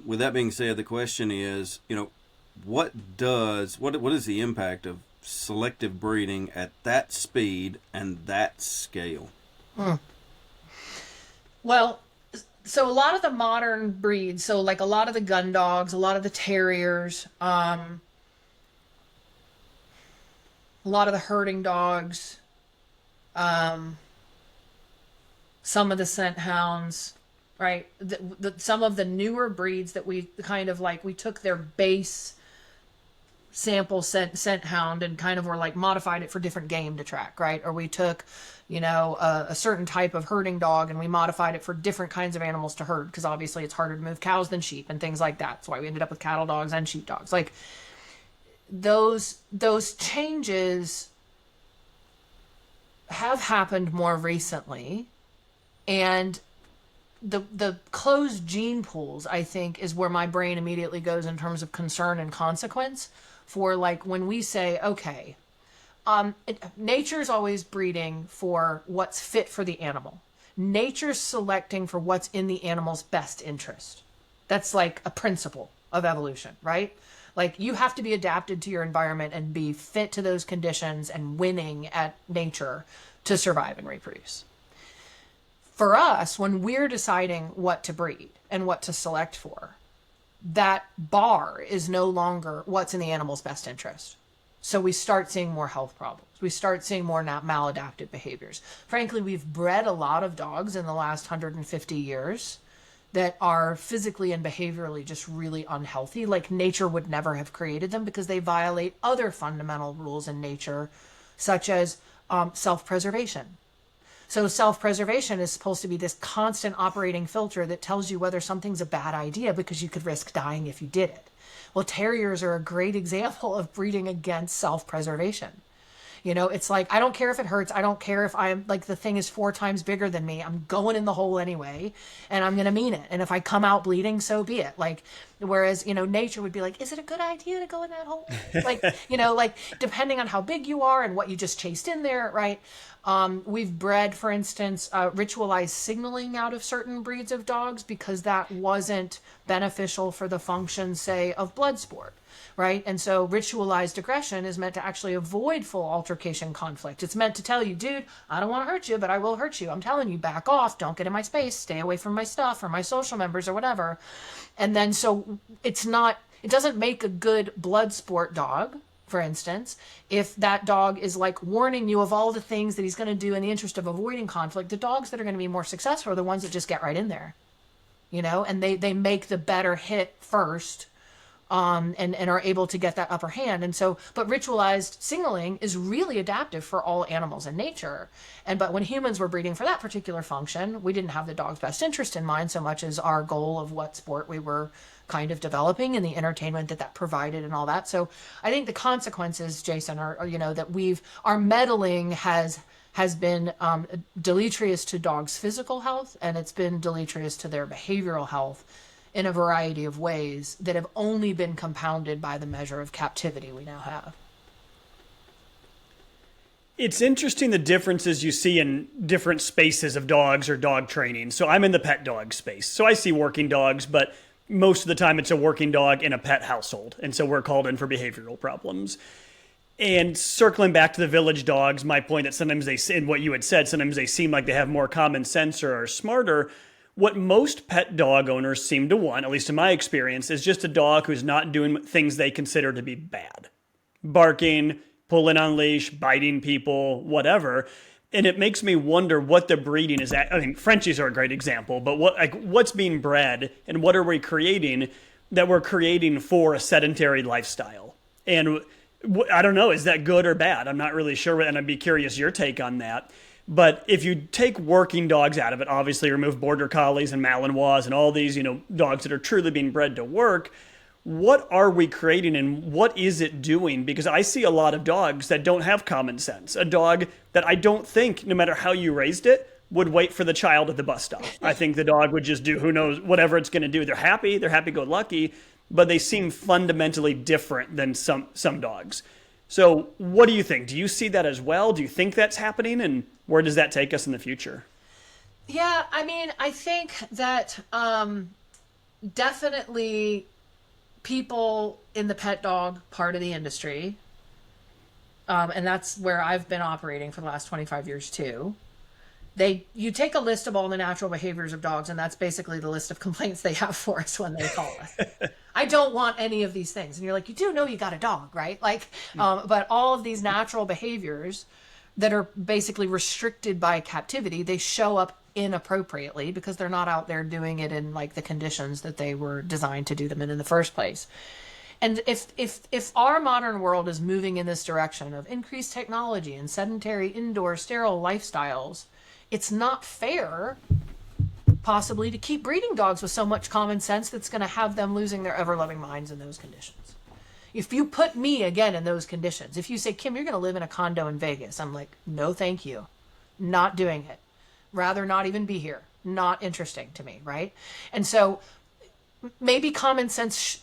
with that being said, the question is, you know, what is the impact of selective breeding at that speed and that scale? Well, so a lot of the modern breeds, so like a lot of the gun dogs, a lot of the terriers, a lot of the herding dogs, some of the scent hounds, right? Some of the newer breeds that we kind of like, we took their base sample scent hound and kind of were like modified it for different game to track, right? Or we took, you know, a certain type of herding dog and we modified it for different kinds of animals to herd, because obviously it's harder to move cows than sheep and things like that. That's why we ended up with cattle dogs and sheep dogs. Like those changes have happened more recently, and the closed gene pools, I think, is where my brain immediately goes in terms of concern and consequence for, like, when we say, okay, nature's always breeding for what's fit for the animal. Nature's selecting for what's in the animal's best interest. That's like a principle of evolution, right? Like, you have to be adapted to your environment and be fit to those conditions and winning at nature to survive and reproduce. For us, when we're deciding what to breed and what to select for, that bar is no longer what's in the animal's best interest. So we start seeing more health problems. We start seeing more maladaptive behaviors. Frankly, we've bred a lot of dogs in the last 150 years that are physically and behaviorally just really unhealthy. Like, nature would never have created them because they violate other fundamental rules in nature, such as self-preservation. So self-preservation is supposed to be this constant operating filter that tells you whether something's a bad idea because you could risk dying if you did it. Well, terriers are a great example of breeding against self-preservation. You know, it's like, I don't care if it hurts. I don't care if I'm like, the thing is 4 times bigger than me. I'm going in the hole anyway, and I'm going to mean it. And if I come out bleeding, so be it. Like, whereas, you know, nature would be like, is it a good idea to go in that hole? Like, you know, like, depending on how big you are and what you just chased in there, right? We've bred, for instance, ritualized signaling out of certain breeds of dogs because that wasn't beneficial for the function, say, of blood sport. right? And so ritualized aggression is meant to actually avoid full altercation conflict. It's meant to tell you, dude, I don't want to hurt you, but I will hurt you. I'm telling you, back off. Don't get in my space. Stay away from my stuff or my social members or whatever. And then so it doesn't make a good blood sport dog, for instance, if that dog is like warning you of all the things that he's going to do in the interest of avoiding conflict. The dogs that are going to be more successful are the ones that just get right in there, and they make the better hit first, and are able to get that upper hand. And so, but ritualized signaling is really adaptive for all animals in nature. But when humans were breeding for that particular function, we didn't have the dog's best interest in mind so much as our goal of what sport we were kind of developing and the entertainment that provided and all that. So I think the consequences, Jason, are that our meddling has been deleterious to dogs' physical health, and it's been deleterious to their behavioral health in a variety of ways that have only been compounded by the measure of captivity we now have. It's interesting the differences you see in different spaces of dogs or dog training. So I'm in the pet dog space. So I see working dogs, but most of the time it's a working dog in a pet household. And so we're called in for behavioral problems. And circling back to the village dogs, my point that sometimes in what you had said, sometimes they seem like they have more common sense or are smarter. What most pet dog owners seem to want, at least in my experience, is just a dog who's not doing things they consider to be bad. Barking, pulling on leash, biting people, whatever. And it makes me wonder what the breeding is at. I mean, Frenchies are a great example, but what's being bred and what are we creating that we're creating for a sedentary lifestyle? And I don't know, is that good or bad? I'm not really sure, and I'd be curious your take on that. But if you take working dogs out of it, obviously remove border collies and Malinois and all these, dogs that are truly being bred to work, what are we creating and what is it doing? Because I see a lot of dogs that don't have common sense. A dog that I don't think, no matter how you raised it, would wait for the child at the bus stop. I think the dog would just do who knows, whatever it's going to do. They're happy-go-lucky, but they seem fundamentally different than some dogs. So what do you think? Do you see that as well? Do you think that's happening? And where does that take us in the future? Yeah, I mean, I think that definitely people in the pet dog part of the industry, and that's where I've been operating for the last 25 years too. You take a list of all the natural behaviors of dogs, and that's basically the list of complaints they have for us when they call us. I don't want any of these things. And you're like, you do know you got a dog, right? But all of these natural behaviors that are basically restricted by captivity, they show up inappropriately because they're not out there doing it in the conditions that they were designed to do them in the first place. And if our modern world is moving in this direction of increased technology and sedentary indoor sterile lifestyles, it's not fair possibly to keep breeding dogs with so much common sense that's going to have them losing their ever-loving minds in those conditions. If you put me again in those conditions, if you say, Kim, you're going to live in a condo in Vegas, I'm like, no, thank you. Not doing it. Rather not even be here. Not interesting to me, right? And so maybe common sense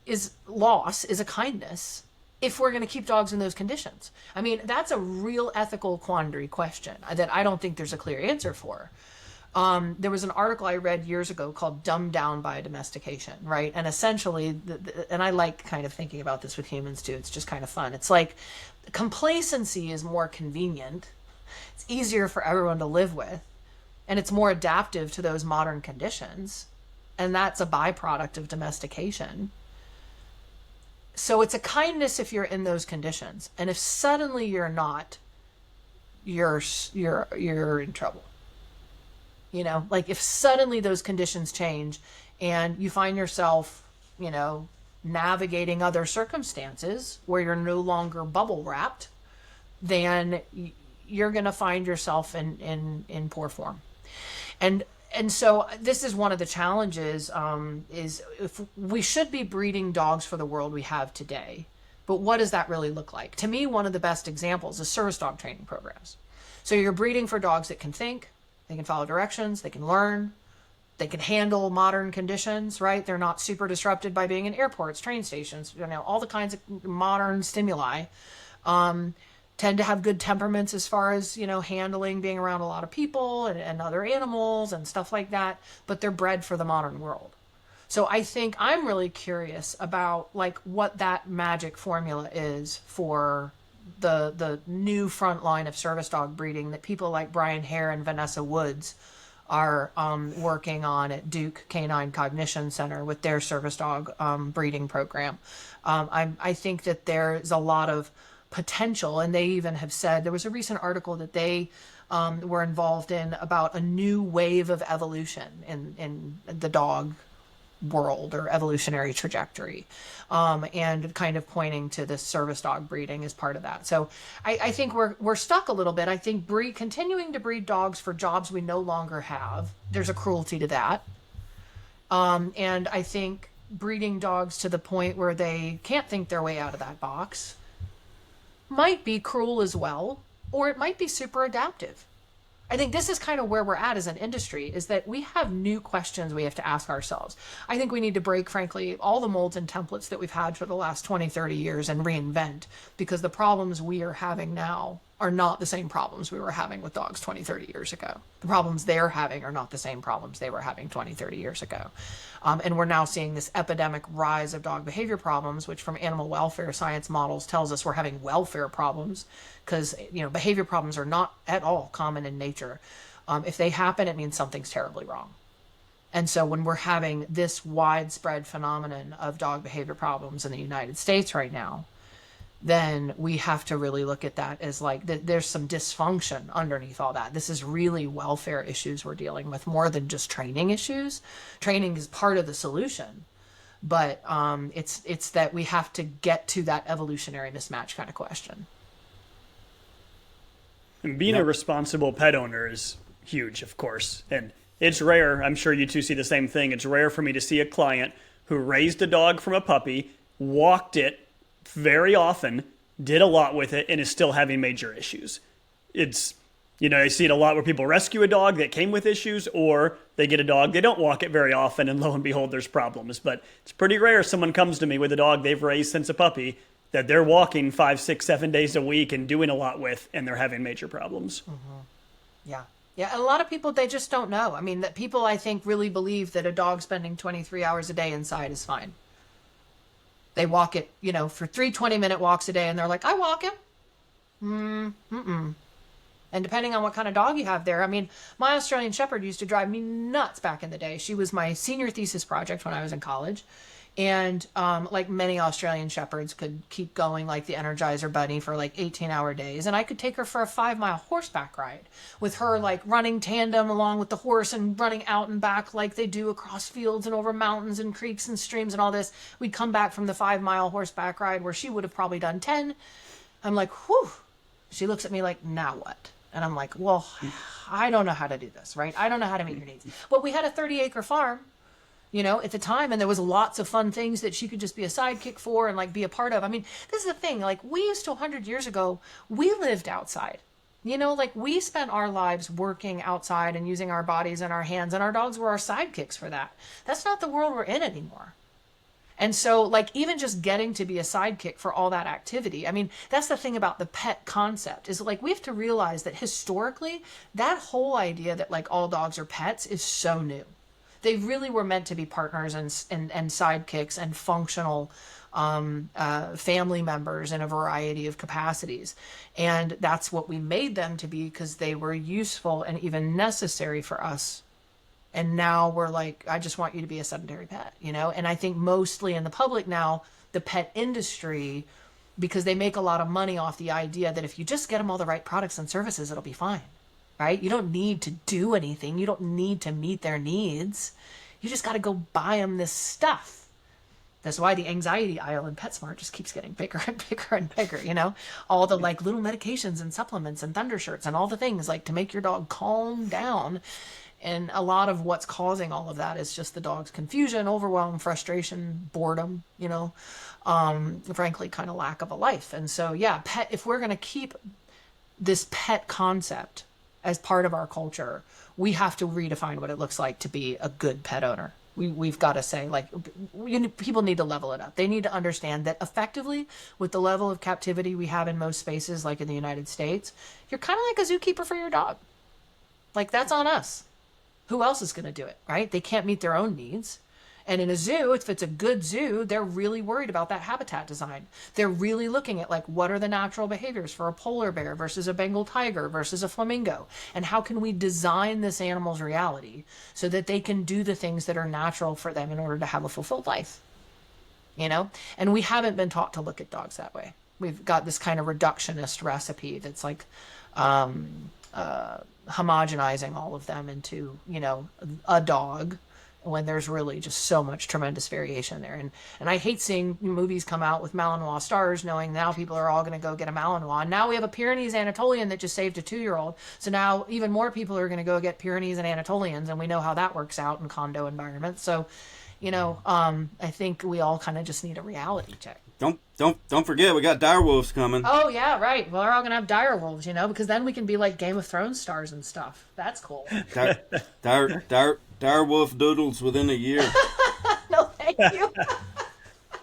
is a kindness if we're going to keep dogs in those conditions. I mean, that's a real ethical quandary question that I don't think there's a clear answer for. There was an article I read years ago called Dumbed Down by Domestication, right? And essentially, and I like kind of thinking about this with humans too, it's just kind of fun. It's like complacency is more convenient, it's easier for everyone to live with, and it's more adaptive to those modern conditions. And that's a byproduct of domestication. So it's a kindness if you're in those conditions. And if suddenly you're not, you're in trouble. If suddenly those conditions change and you find yourself, navigating other circumstances where you're no longer bubble wrapped, then you're going to find yourself in poor form. And so this is one of the challenges, is if we should be breeding dogs for the world we have today, but what does that really look like? To me, one of the best examples is service dog training programs. So you're breeding for dogs that can think, they can follow directions, they can learn, they can handle modern conditions, right? They're not super disrupted by being in airports, train stations, all the kinds of modern stimuli. Tend to have good temperaments as far as, handling, being around a lot of people and other animals and stuff like that, but they're bred for the modern world. So I think I'm really curious about like what that magic formula is for the new front line of service dog breeding that people like Brian Hare and Vanessa Woods are working on at Duke Canine Cognition Center with their service dog breeding program. I think that there's a lot of potential, and they even have said, there was a recent article that they were involved in about a new wave of evolution in the dog world or evolutionary trajectory, and kind of pointing to this service dog breeding as part of that. So I think we're stuck a little bit. I think continuing to breed dogs for jobs we no longer have, there's a cruelty to that. And I think breeding dogs to the point where they can't think their way out of that box might be cruel as well, or it might be super adaptive. I think this is kind of where we're at as an industry, is that we have new questions we have to ask ourselves. I think we need to break, frankly, all the molds and templates that we've had for the last 20, 30 years and reinvent, because the problems we are having now are not the same problems we were having with dogs 20, 30 years ago. The problems they're having are not the same problems they were having 20, 30 years ago. And we're now seeing this epidemic rise of dog behavior problems, which from animal welfare science models tells us we're having welfare problems, because behavior problems are not at all common in nature. If they happen, it means something's terribly wrong. And so when we're having this widespread phenomenon of dog behavior problems in the United States right now, then we have to really look at that as like there's some dysfunction underneath all that. This is really welfare issues we're dealing with, more than just training issues. Training is part of the solution, but it's that we have to get to that evolutionary mismatch kind of question. And being a responsible pet owner is huge, of course. And it's rare, I'm sure you two see the same thing, it's rare for me to see a client who raised a dog from a puppy, walked it very often, did a lot with it, and is still having major issues. It's, I see it a lot where people rescue a dog that came with issues, or they get a dog, they don't walk it very often, and lo and behold, there's problems. But it's pretty rare someone comes to me with a dog they've raised since a puppy that they're walking 5, 6, 7 days a week and doing a lot with, and they're having major problems. Mm-hmm. Yeah. Yeah, a lot of people, they just don't know. I mean, that people, I think, really believe that a dog spending 23 hours a day inside is fine. They walk it, for 3 20-minute walks a day, and they're like, I walk him. Mm-mm. And depending on what kind of dog you have there, I mean, my Australian Shepherd used to drive me nuts back in the day. She was my senior thesis project when I was in college. And like many Australian Shepherds could keep going like the Energizer Bunny for like 18-hour days. And I could take her for a 5-mile horseback ride with her like running tandem along with the horse and running out and back like they do across fields and over mountains and creeks and streams and all this. We'd come back from the 5-mile horseback ride where she would have probably done 10. I'm like, whew. She looks at me like, now what? And I'm like, well, I don't know how to do this, right? I don't know how to meet your needs. But we had a 30-acre farm, at the time, and there was lots of fun things that she could just be a sidekick for and like be a part of. I mean, this is the thing, like we used to 100 years ago, we lived outside. Like we spent our lives working outside and using our bodies and our hands, and our dogs were our sidekicks for that. That's not the world we're in anymore. And so like even just getting to be a sidekick for all that activity, I mean, that's the thing about the pet concept, is like we have to realize that historically, that whole idea that like all dogs are pets is so new. They really were meant to be partners and sidekicks and functional family members in a variety of capacities. And that's what we made them to be, because they were useful and even necessary for us. And now we're like, I just want you to be a sedentary pet, And I think mostly in the public now, the pet industry, because they make a lot of money off the idea that if you just get them all the right products and services, it'll be fine. Right? You don't need to do anything. You don't need to meet their needs. You just got to go buy them this stuff. That's why the anxiety aisle in PetSmart just keeps getting bigger and bigger and bigger, All the like little medications and supplements and thunder shirts and all the things like to make your dog calm down. And a lot of what's causing all of that is just the dog's confusion, overwhelm, frustration, boredom, frankly, kind of lack of a life. And so, yeah, if we're going to keep this pet concept as part of our culture, we have to redefine what it looks like to be a good pet owner. We've got to say, like, people need to level it up. They need to understand that effectively, with the level of captivity we have in most spaces, like in the United States, you're kind of like a zookeeper for your dog. Like, that's on us. Who else is going to do it, right? They can't meet their own needs. And in a zoo, if it's a good zoo, they're really worried about that habitat design. They're really looking at like, what are the natural behaviors for a polar bear versus a Bengal tiger versus a flamingo? And how can we design this animal's reality so that they can do the things that are natural for them in order to have a fulfilled life? You know? And we haven't been taught to look at dogs that way. We've got this kind of reductionist recipe that's like homogenizing all of them into, you know, a dog, when there's really just so much tremendous variation there. And I hate seeing movies come out with Malinois stars, knowing now people are all going to go get a Malinois. And now we have a Pyrenees Anatolian that just saved a 2-year-old. So now even more people are going to go get Pyrenees and Anatolians, and we know how that works out in condo environments. So, you know, I think we all kind of just need a reality check. Don't forget, we got dire wolves coming. Oh yeah, right. Well, we're all gonna have dire wolves, you know, because then we can be like Game of Thrones stars and stuff. That's cool. Dire wolf doodles within a year. No, thank you.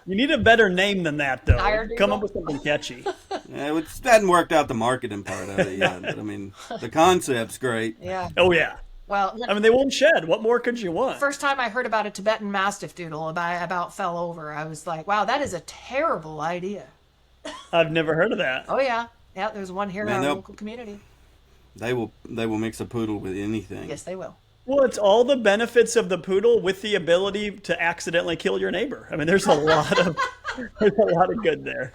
You need a better name than that, though. Dire Come doodle? up with something catchy. Yeah, it hadn't worked out the marketing part of it yet, but I mean, the concept's great. Yeah. Oh, yeah. Well, I mean, they won't shed. What more could you want? first time I heard about a Tibetan Mastiff doodle, I about fell over. I was like, wow, that is a terrible idea. I've never heard of that. Oh yeah, yeah. There's one here in our local community. They will mix a poodle with anything. Yes, they will. Well, it's all the benefits of the poodle with the ability to accidentally kill your neighbor. I mean, there's a lot of good there.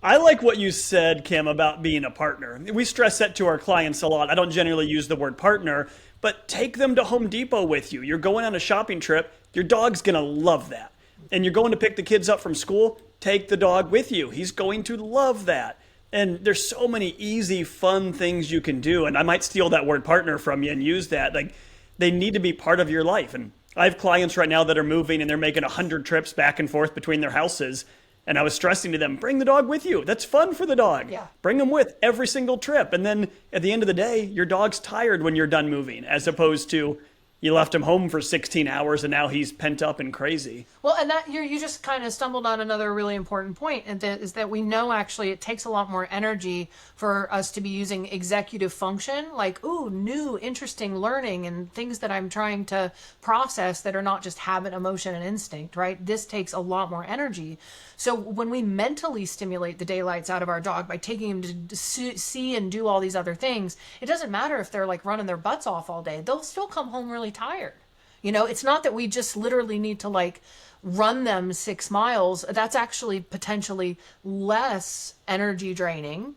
I like what you said, Kim, about being a partner. We stress that to our clients a lot. I don't generally use the word partner, but take them to Home Depot with you. You're going on a shopping trip. Your dog's going to love that. And you're going to pick the kids up from school. Take the dog with you. He's going to love that. And there's so many easy, fun things you can do. And I might steal that word partner from you and use that. Like, they need to be part of your life. And I have clients right now that are moving and they're making 100 trips back and forth between their houses. And I was stressing to them, bring the dog with you. That's fun for the dog. Yeah. Bring them with every single trip. And then at the end of the day, your dog's tired when you're done moving, as opposed to you left him home for 16 hours and now he's pent up and crazy. Well, and that you just kind of stumbled on another really important point, and that is that we know actually it takes a lot more energy for us to be using executive function, like, ooh, new, interesting learning and things that I'm trying to process that are not just habit, emotion, and instinct, right? This takes a lot more energy. So when we mentally stimulate the daylights out of our dog by taking him to see and do all these other things, it doesn't matter if they're like running their butts off all day. They'll still come home really tired. You know, it's not that we just literally need to like run them 6 miles. That's actually potentially less energy draining,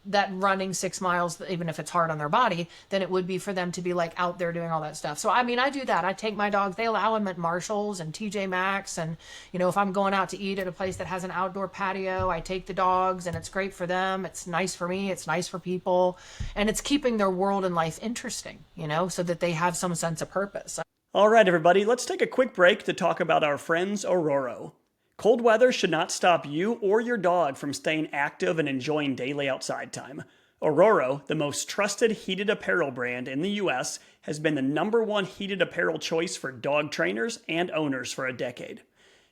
that running 6 miles, even if it's hard on their body, than it would be for them to be like out there doing all that stuff. So, I mean, I do that. I take my dogs, they allow them at Marshall's and TJ Maxx. And, you know, if I'm going out to eat at a place that has an outdoor patio, I take the dogs and it's great for them. It's nice for me. It's nice for people. And it's keeping their world and life interesting, you know, so that they have some sense of purpose. All right, everybody, let's take a quick break to talk about our friends Aurora. Cold weather should not stop you or your dog from staying active and enjoying daily outside time. Aurora, the most trusted heated apparel brand in the U.S., has been the #1 heated apparel choice for dog trainers and owners for a decade.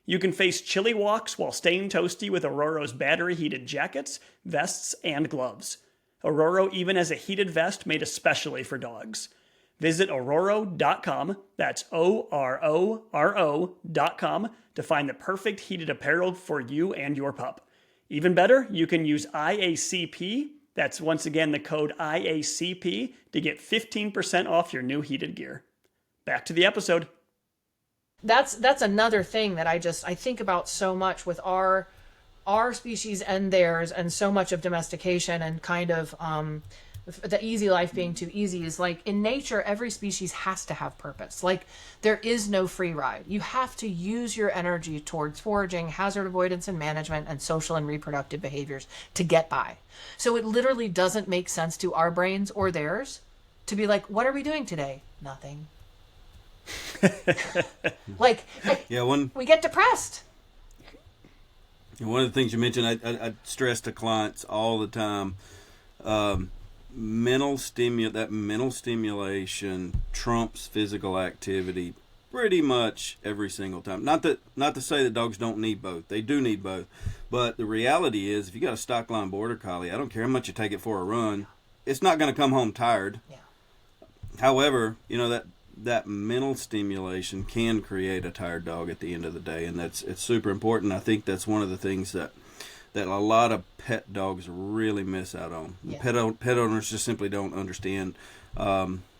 You can face chilly walks while staying toasty with Aurora's battery-heated jackets, vests, and gloves. Aurora even has a heated vest made especially for dogs. Visit Ororo.com, that's ORORO.com, to find the perfect heated apparel for you and your pup. Even better, you can use IACP, that's once again the code IACP, to get 15% off your new heated gear. Back to the episode. That's another thing that I think about so much with our species and theirs, and so much of domestication and kind of the easy life being too easy, is like in nature, every species has to have purpose. Like there is no free ride. You have to use your energy towards foraging, hazard avoidance and management, and social and reproductive behaviors to get by. So it literally doesn't make sense to our brains or theirs to be like, what are we doing today? Nothing. like we get depressed. One of the things you mentioned, I stress to clients all the time, mental stimulation trumps physical activity pretty much every single time. Not to say that dogs don't need both. They do need both. But the reality is, if you got a stock line border collie, I don't care how much you take it for a run, it's not going to come home tired. Yeah. However, you know, that mental stimulation can create a tired dog at the end of the day, and it's super important. I think that's one of the things that a lot of pet dogs really miss out on. Yeah. Pet owners just simply don't understand.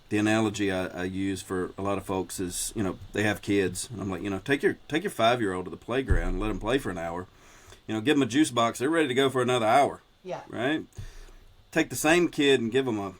The analogy I use for a lot of folks is, they have kids, and I'm like, take your 5-year-old to the playground and let them play for an hour. Give them a juice box, they're ready to go for another hour. Yeah. Right? Take the same kid and give them a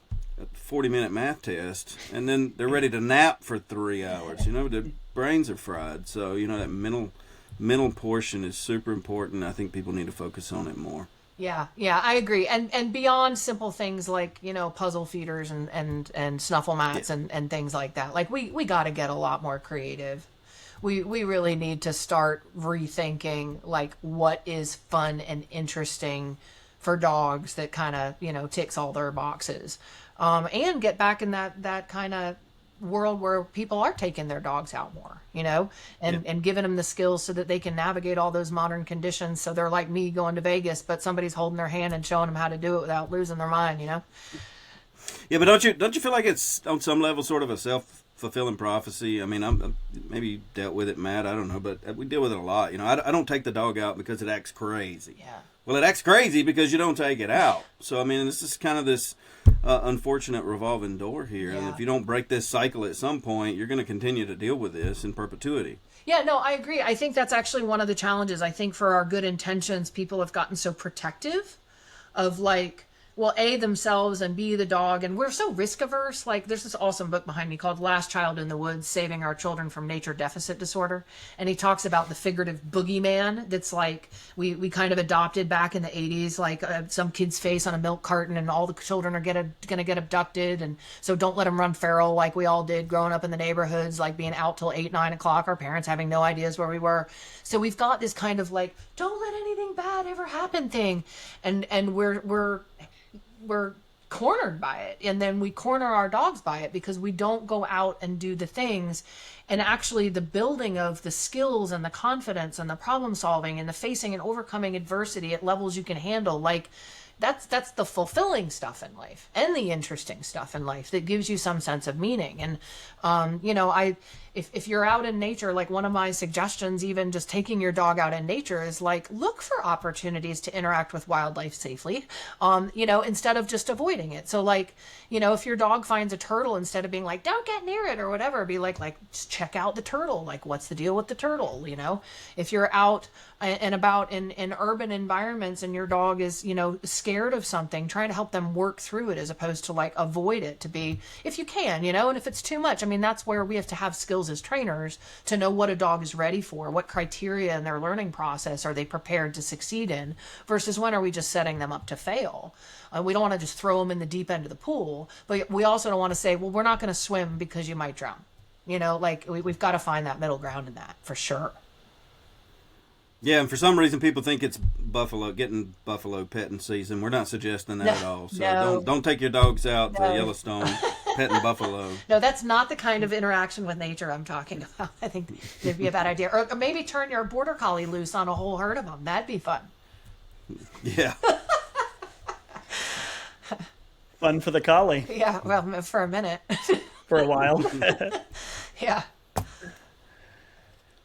40-minute math test, and then they're ready to nap for 3 hours. Their brains are fried. So, that mental portion is super important. I think people need to focus on it more. Yeah, I agree. And beyond simple things like, puzzle feeders and snuffle mats and things like that. Like we got to get a lot more creative. We really need to start rethinking like what is fun and interesting for dogs that kind of, ticks all their boxes. And get back in that kind of world where people are taking their dogs out more, and giving them the skills so that they can navigate all those modern conditions. So they're like me going to Vegas, but somebody's holding their hand and showing them how to do it without losing their mind, Yeah, but don't you feel like it's on some level sort of a self-fulfilling prophecy? I mean, I'm maybe you dealt with it, Matt. I don't know, but we deal with it a lot. I don't take the dog out because it acts crazy. Yeah. Well, it acts crazy because you don't take it out. So I mean, this is kind of this unfortunate revolving door here. Yeah. And if you don't break this cycle at some point, you're going to continue to deal with this in perpetuity. Yeah, no, I agree. I think that's actually one of the challenges. I think for our good intentions, people have gotten so protective of like, well, A, themselves, and B, the dog. And we're so risk averse. Like, there's this awesome book behind me called Last Child in the Woods, Saving Our Children from Nature Deficit Disorder. And he talks about the figurative boogeyman that's like, we kind of adopted back in the 80s, like some kid's face on a milk carton and all the children are going to get abducted. And so don't let them run feral like we all did growing up in the neighborhoods, like being out till 8, 9 o'clock, our parents having no ideas where we were. So we've got this kind of like, don't let anything bad ever happen thing. And we're cornered by it, and then we corner our dogs by it because we don't go out and do the things. And actually the building of the skills and the confidence and the problem solving and the facing and overcoming adversity at levels you can handle, like that's the fulfilling stuff in life and the interesting stuff in life that gives you some sense of meaning. And if you're out in nature, like one of my suggestions, even just taking your dog out in nature, is like, look for opportunities to interact with wildlife safely, instead of just avoiding it. So like, if your dog finds a turtle, instead of being like, don't get near it or whatever, be like, just check out the turtle. Like, what's the deal with the turtle? If you're out and about in urban environments and your dog is, scared of something, try to help them work through it as opposed to like avoid it, to be, if you can, and if it's too much, I mean, that's where we have to have skills as trainers to know what a dog is ready for, what criteria in their learning process are they prepared to succeed in, versus when are we just setting them up to fail. We don't want to just throw them in the deep end of the pool, but we also don't want to say, well, we're not going to swim because you might drown. We've got to find that middle ground in that for sure. Yeah, and for some reason people think it's getting buffalo petting season. We're not suggesting that at all. So no. don't take your dogs out to Yellowstone petting buffalo. No, that's not the kind of interaction with nature I'm talking about. I think it'd be a bad idea. Or maybe turn your border collie loose on a whole herd of them. That'd be fun. Yeah. Fun for the collie. Yeah, well, for a minute. For a while. Yeah.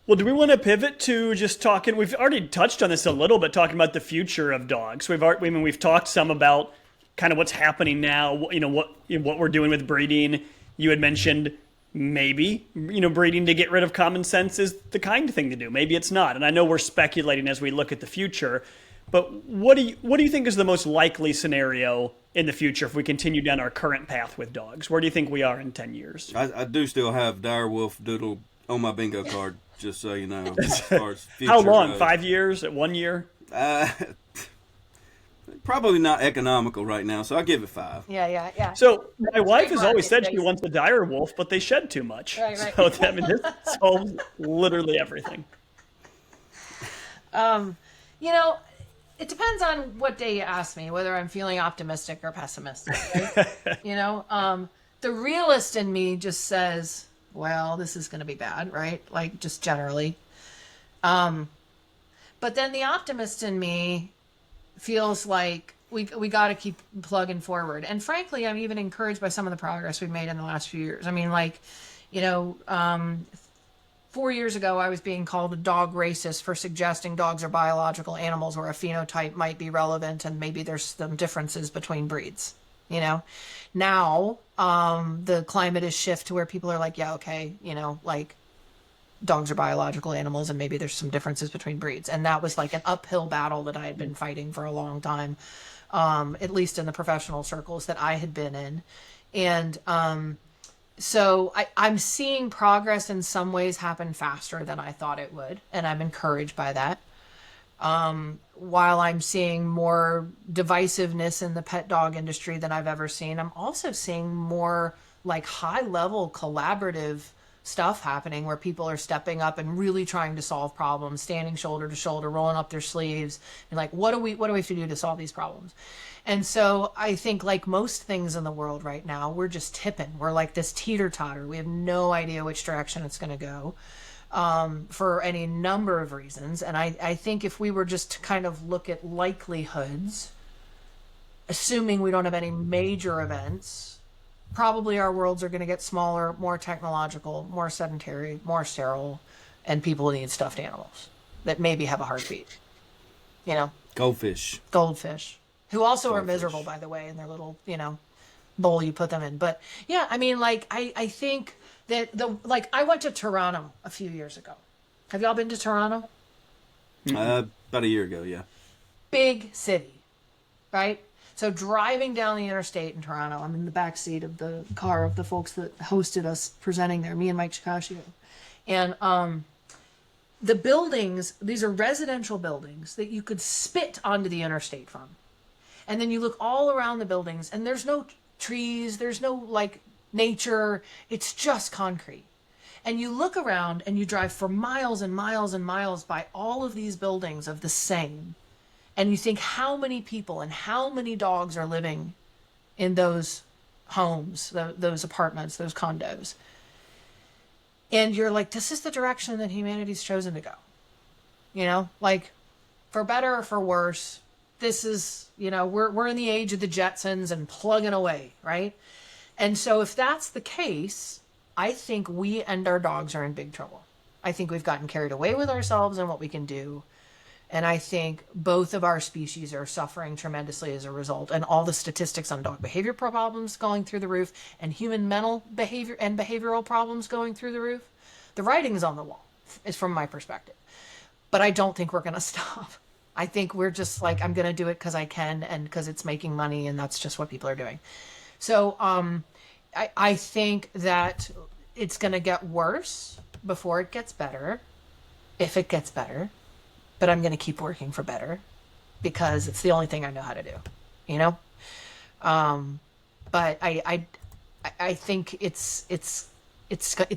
Well, do we want to pivot to just talking? We've already touched on this a little bit, talking about the future of dogs. We've talked some about kind of what's happening now. What we're doing with breeding. You had mentioned maybe breeding to get rid of common sense is the kind thing to do. Maybe it's not, and I know we're speculating as we look at the future. But what do you think is the most likely scenario in the future if we continue down our current path with dogs? Where do you think we are in 10 years? I do still have dire wolf doodle on my bingo card, just so you know. As far as future How long? goes. 5 years? 1 year? Probably not economical right now, so I'll give it 5. Yeah. So my wife has always said market she wants a dire wolf, but they shed too much. Right. So this solves literally everything. It depends on what day you ask me, whether I'm feeling optimistic or pessimistic. Right? The realist in me just says, well, this is going to be bad, right? Like, just generally. But then the optimist in me feels like we got to keep plugging forward. And frankly, I'm even encouraged by some of the progress we've made in the last few years. I mean, like, 4 years ago, I was being called a dog racist for suggesting dogs are biological animals where a phenotype might be relevant and maybe there's some differences between breeds. Now the climate is shift to where people are like, yeah, okay, like dogs are biological animals and maybe there's some differences between breeds. And that was like an uphill battle that I had been fighting for a long time, at least in the professional circles that I had been in. And so I'm seeing progress in some ways happen faster than I thought it would. And I'm encouraged by that. While I'm seeing more divisiveness in the pet dog industry than I've ever seen, I'm also seeing more like high level collaborative stuff happening where people are stepping up and really trying to solve problems, standing shoulder to shoulder, rolling up their sleeves, and like, what do we have to do to solve these problems? And so I think, like most things in the world right now, we're just tipping. We're like this teeter-totter. We have no idea which direction it's going to go, for any number of reasons. And I think if we were just to kind of look at likelihoods, assuming we don't have any major events, probably our worlds are going to get smaller, more technological, more sedentary, more sterile, and people need stuffed animals that maybe have a heartbeat. Goldfish. Who also are miserable, by the way, in their little, bowl you put them in. But yeah, I mean, like, I think that I went to Toronto a few years ago. Have y'all been to Toronto? About a year ago, yeah. Big city, right? So driving down the interstate in Toronto, I'm in the back seat of the car of the folks that hosted us presenting there, me and Mike Chikashio. And the buildings, these are residential buildings that you could spit onto the interstate from. And then you look all around the buildings and there's no trees, there's no like nature, it's just concrete. And you look around and you drive for miles and miles and miles by all of these buildings of the same. And you think how many people and how many dogs are living in those homes, those apartments, those condos. And you're like, this is the direction that humanity's chosen to go. Like for better or for worse, this is, we're in the age of the Jetsons and plugging away, right? And so if that's the case, I think we and our dogs are in big trouble. I think we've gotten carried away with ourselves and what we can do. And I think both of our species are suffering tremendously as a result. And all the statistics on dog behavior problems going through the roof and human mental behavior and behavioral problems going through the roof. The writing's on the wall, is from my perspective. But I don't think we're going to stop. I think we're just like, I'm going to do it because I can and because it's making money and that's just what people are doing. So I think that it's going to get worse before it gets better, if it gets better. But I'm going to keep working for better because it's the only thing I know how to do, But I think it's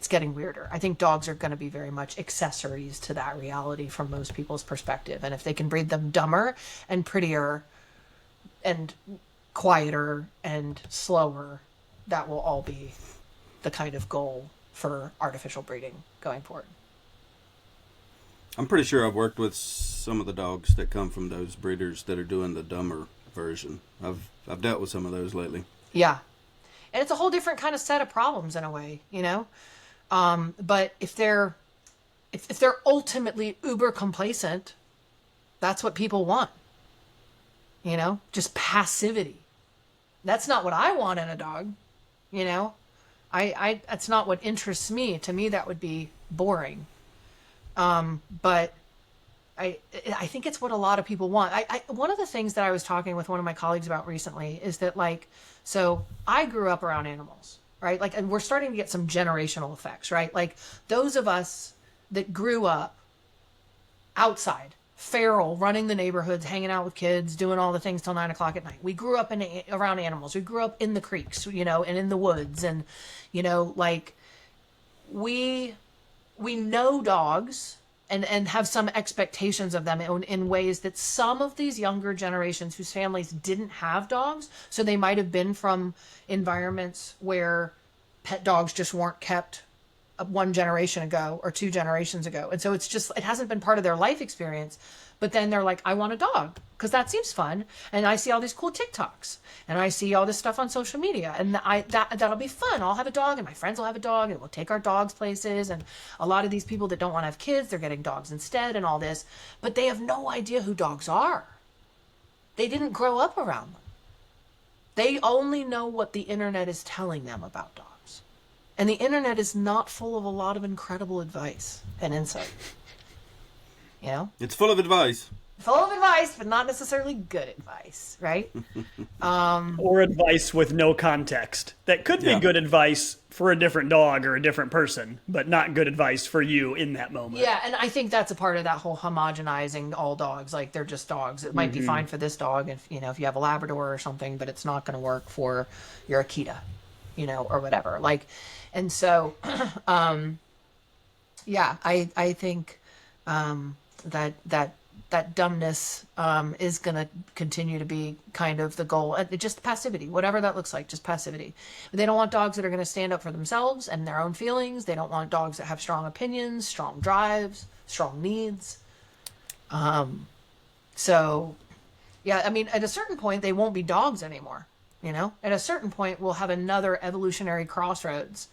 getting weirder. I think dogs are going to be very much accessories to that reality from most people's perspective. And if they can breed them dumber and prettier and quieter and slower, that will all be the kind of goal for artificial breeding going forward. I'm pretty sure I've worked with some of the dogs that come from those breeders that are doing the dumber version. I've dealt with some of those lately. Yeah. And it's a whole different kind of set of problems in a way, But if they're ultimately uber complacent, that's what people want. Just passivity. That's not what I want in a dog, that's not what interests me. To me, that would be boring. But I think it's what a lot of people want. One of the things that I was talking with one of my colleagues about recently is that so I grew up around animals, right? And we're starting to get some generational effects, right? Like those of us that grew up outside, feral, running the neighborhoods, hanging out with kids, doing all the things till 9 o'clock at night. We grew up around animals. We grew up in the creeks, and in the woods and, we know dogs and have some expectations of them in ways that some of these younger generations whose families didn't have dogs, so they might have been from environments where pet dogs just weren't kept one generation ago or two generations ago. And so it's just, it hasn't been part of their life experience. But then they're like, I want a dog because that seems fun. And I see all these cool TikToks and I see all this stuff on social media, and that'll be fun. I'll have a dog and my friends will have a dog and we'll take our dogs places. And a lot of these people that don't want to have kids, they're getting dogs instead and all this, but they have no idea who dogs are. They didn't grow up around them. They only know what the internet is telling them about dogs. And the internet is not full of a lot of incredible advice and insight. You know? It's full of advice. Full of advice, but not necessarily good advice, right? Or advice with no context. That could be good advice for a different dog or a different person, but not good advice for you in that moment. Yeah, and I think that's a part of that whole homogenizing all dogs. Like, they're just dogs. It might be fine for this dog if you have a Labrador or something, but it's not going to work for your Akita, or whatever. Like, and so, yeah, I think that dumbness is going to continue to be kind of the goal. Just passivity, whatever that looks like, just passivity. They don't want dogs that are going to stand up for themselves and their own feelings. They don't want dogs that have strong opinions, strong drives, strong needs. So, yeah, I mean, at a certain point, they won't be dogs anymore. At a certain point, we'll have another evolutionary crossroads,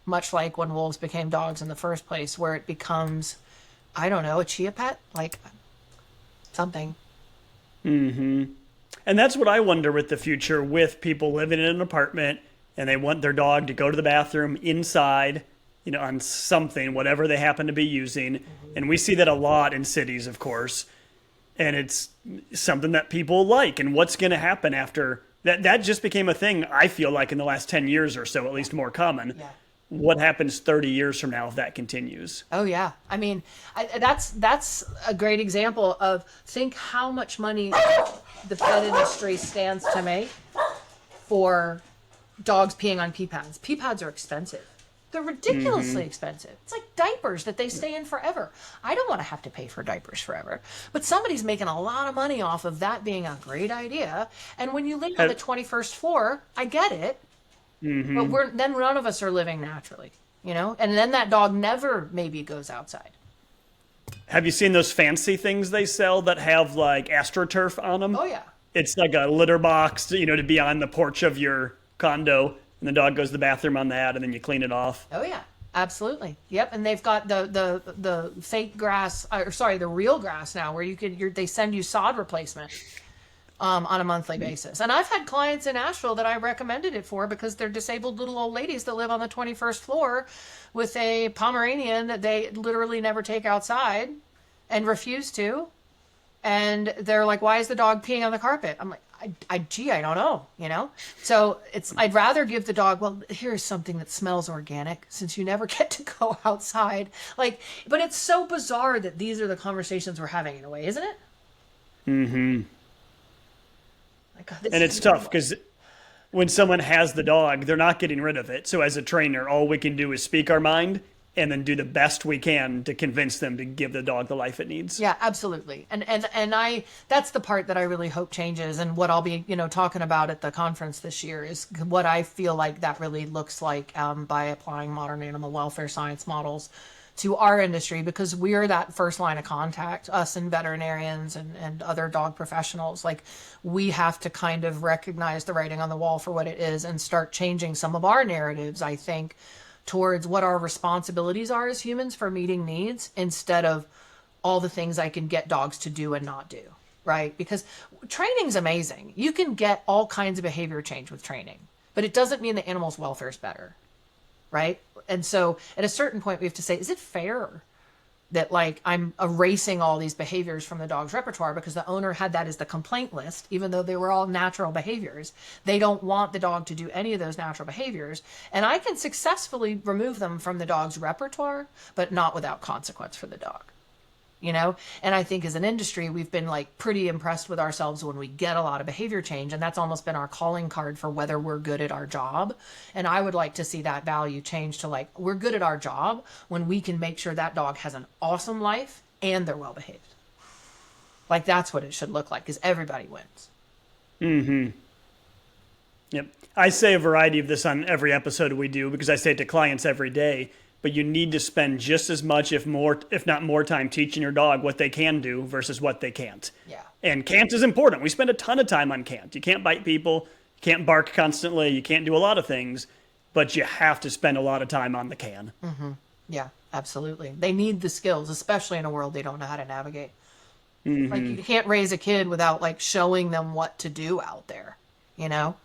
much like when wolves became dogs in the first place, where it becomes, I don't know, a chia pet, like something. And that's what I wonder with the future, with people living in an apartment and they want their dog to go to the bathroom inside, on something, whatever they happen to be using. And we see that a lot in cities, of course. And it's something that people like. And what's going to happen after that? That just became a thing, I feel like, in the last 10 years or so, at least more common. Yeah. What happens 30 years from now if that continues? Oh yeah, I mean, that's a great example of, think how much money the pet industry stands to make for dogs peeing on pee pads. Pee pads are expensive. They're ridiculously expensive. It's like diapers that they stay in forever. I don't want to have to pay for diapers forever, but somebody's making a lot of money off of that being a great idea. And when you live on the 21st floor, I get it. But then none of us are living naturally, and then that dog never maybe goes outside. Have you seen those fancy things they sell that have like AstroTurf on them? Oh yeah. It's like a litter box, to be on the porch of your condo, and the dog goes to the bathroom on that, and then you clean it off. Oh yeah, absolutely. Yep, and they've got the fake grass, the real grass now, where they send you sod replacement. On a monthly basis. And I've had clients in Asheville that I recommended it for because they're disabled little old ladies that live on the 21st floor with a Pomeranian that they literally never take outside and refuse to. And they're like, why is the dog peeing on the carpet? I'm like, I don't know, So I'd rather give the dog, well, here's something that smells organic since you never get to go outside. But it's so bizarre that these are the conversations we're having in a way, isn't it? God, and it's tough because when someone has the dog, they're not getting rid of it. So as a trainer, all we can do is speak our mind and then do the best we can to convince them to give the dog the life it needs. Yeah, absolutely. And that's the part that I really hope changes, and what I'll be, talking about at the conference this year is what I feel like that really looks like by applying modern animal welfare science models to our industry, because we're that first line of contact, us and veterinarians and other dog professionals. Like, we have to kind of recognize the writing on the wall for what it is and start changing some of our narratives, I think, towards what our responsibilities are as humans for meeting needs, instead of all the things I can get dogs to do and not do, right? Because training's amazing. You can get all kinds of behavior change with training, but it doesn't mean the animal's welfare is better, right? And so at a certain point, we have to say, is it fair that I'm erasing all these behaviors from the dog's repertoire because the owner had that as the complaint list, even though they were all natural behaviors? They don't want the dog to do any of those natural behaviors. And I can successfully remove them from the dog's repertoire, but not without consequence for the dog. And I think as an industry, we've been pretty impressed with ourselves when we get a lot of behavior change, and that's almost been our calling card for whether we're good at our job. And I would like to see that value change to we're good at our job when we can make sure that dog has an awesome life and they're well behaved. That's what it should look like, because everybody wins. Yep. I say a variety of this on every episode we do because I say it to clients every day. but you need to spend just as much, if not more time teaching your dog what they can do versus what they can't. Yeah. And can't is important. We spend a ton of time on can't. You can't bite people, you can't bark constantly, you can't do a lot of things, but you have to spend a lot of time on the can. Yeah, absolutely. They need the skills, especially in a world they don't know how to navigate. Like, you can't raise a kid without like showing them what to do out there, you know?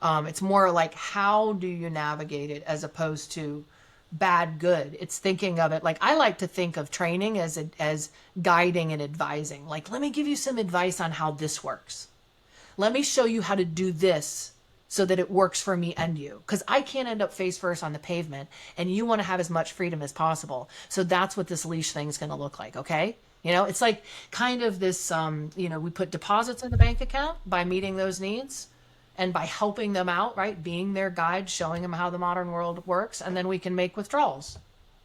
It's more like, how do you navigate it as opposed to bad, good. It's thinking of it like, I like to think of training as guiding and advising. Like, let me give you some advice on how this works. Let me show you how to do this so that it works for me and you. Because I can't end up face first on the pavement, and you want to have as much freedom as possible. So that's what this leash thing's going to look like, okay? You know, it's like kind of this, we put deposits in the bank account by meeting those needs and by helping them out, right? Being their guide, showing them how the modern world works, and then we can make withdrawals.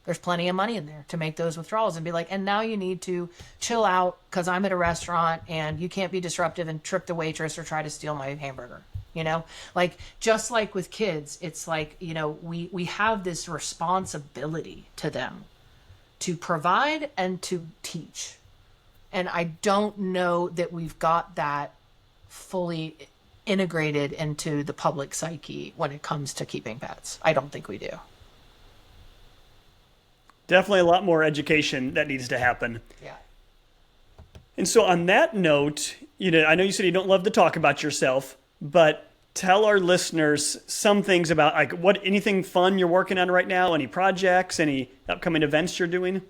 There's plenty of money in there to make those withdrawals and be like, and now you need to chill out because I'm at a restaurant and you can't be disruptive and trip the waitress or try to steal my hamburger. You know, like, just like with kids, it's like, we have this responsibility to them to provide and to teach. And I don't know that we've got that fully integrated into the public psyche when it comes to keeping pets. I don't think we do. Definitely a lot more education that needs to happen. Yeah. And so on that note, I know you said you don't love to talk about yourself, but tell our listeners some things about, like, anything fun you're working on right now, any projects, any upcoming events you're doing?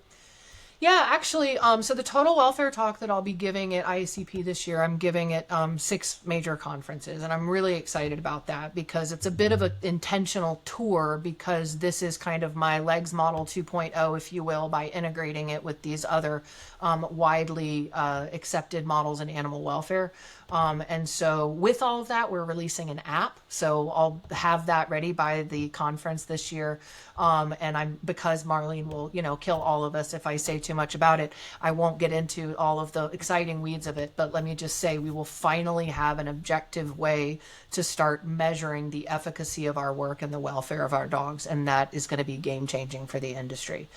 Yeah, actually, so the total welfare talk that I'll be giving at IACP this year, I'm giving at 6 major conferences, and I'm really excited about that because it's a bit of an intentional tour, because this is kind of my legs model 2.0, if you will, by integrating it with these other widely accepted models in animal welfare. And so with all of that, we're releasing an app. So I'll have that ready by the conference this year. And because Marlene will, kill all of us if I say too much about it, I won't get into all of the exciting weeds of it. But let me just say, we will finally have an objective way to start measuring the efficacy of our work and the welfare of our dogs. And that is going to be game changing for the industry.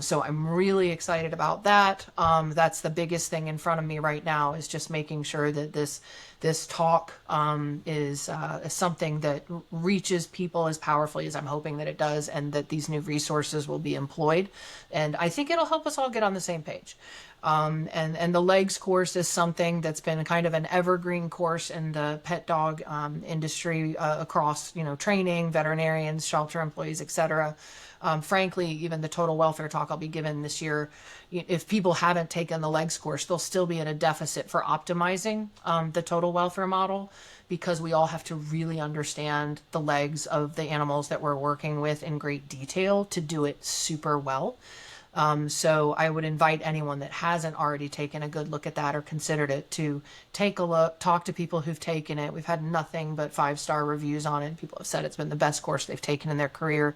So I'm really excited about that. That's the biggest thing in front of me right now, is just making sure that this talk is something that reaches people as powerfully as I'm hoping that it does, and that these new resources will be employed. And I think it'll help us all get on the same page. And the legs course is something that's been kind of an evergreen course in the pet dog industry across, training, veterinarians, shelter employees, etc. Frankly, even the total welfare talk I'll be giving this year, if people haven't taken the legs course, they'll still be in a deficit for optimizing the total welfare model, because we all have to really understand the legs of the animals that we're working with in great detail to do it super well. So I would invite anyone that hasn't already taken a good look at that or considered it to take a look, talk to people who've taken it. We've had nothing but 5-star reviews on it. People have said it's been the best course they've taken in their career.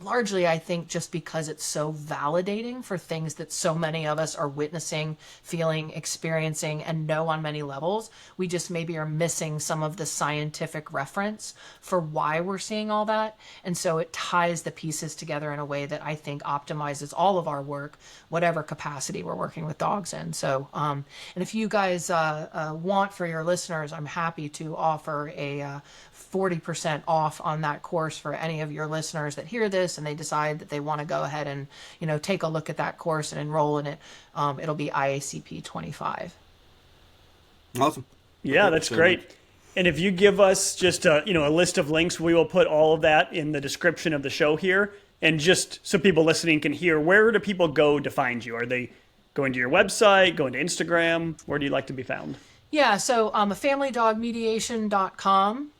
Largely, I think, just because it's so validating for things that so many of us are witnessing, feeling, experiencing, and know on many levels. We just maybe are missing some of the scientific reference for why we're seeing all that. And so it ties the pieces together in a way that I think optimizes all of our work, whatever capacity we're working with dogs in. So, and if you guys want, for your listeners, I'm happy to offer a 40% off on that course for any of your listeners that hear this and they decide that they want to go ahead and, take a look at that course and enroll in it. It'll be IACP 25. Awesome. Yeah, that's great. And if you give us just a list of links, we will put all of that in the description of the show here. And just so people listening can hear, where do people go to find you? Are they going to your website, going to Instagram? Where do you like to be found? Yeah, so familydogmediation.com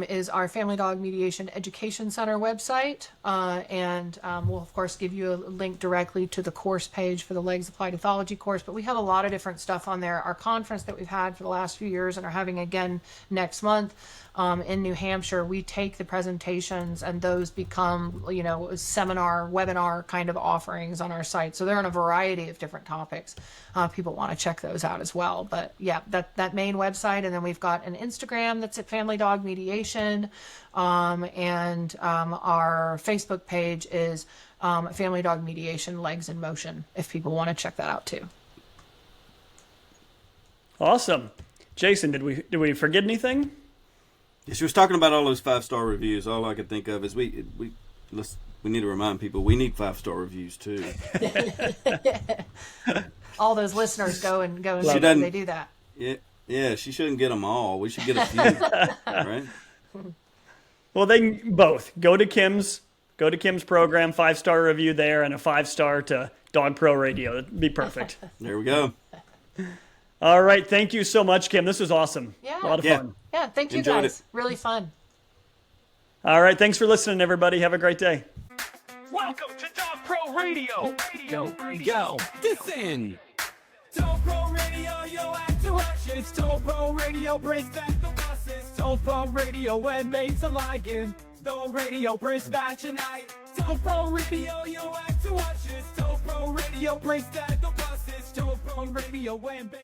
is our Family Dog Mediation Education Center website. And we'll, of course, give you a link directly to the course page for the Legs Applied Ethology course. But we have a lot of different stuff on there. Our conference that we've had for the last few years and are having again next month in New Hampshire, we take the presentations and those become, seminar, webinar kind of offerings on our site. So they're on a variety of different topics. People want to check those out as well. But yeah, that main website. And then we've got an Instagram that's at Family Dog Mediation. Mediation, and our Facebook page is Family Dog Mediation Legs in Motion, if people want to check that out too. Awesome. Jason, did we forget anything? Yeah, she was talking about all those 5-star reviews. All I could think of is we need to remind people we need 5-star reviews too. All those listeners go and they do that. Yeah, she shouldn't get them all. We should get a few, right? Well, they can both go to Kim's program, 5-star review there, and a 5-star to Dog Pro Radio. That'd be perfect. There we go. All right, thank you so much, Kim. This was awesome. Yeah. A lot of fun. Yeah, thank you Enjoyed guys. it. Really fun. All right, thanks for listening, everybody. Have a great day. Welcome to Dog Pro Radio. Go. Listen. Dog Pro Radio, yo, action. It's Dog Pro Radio, brings back the bosses. Dog Pro Radio and mates alike. Dog Radio brings back tonight. Dog Pro Radio, yo, action. Dog Pro Radio brings back the bosses. Dog Pro Radio and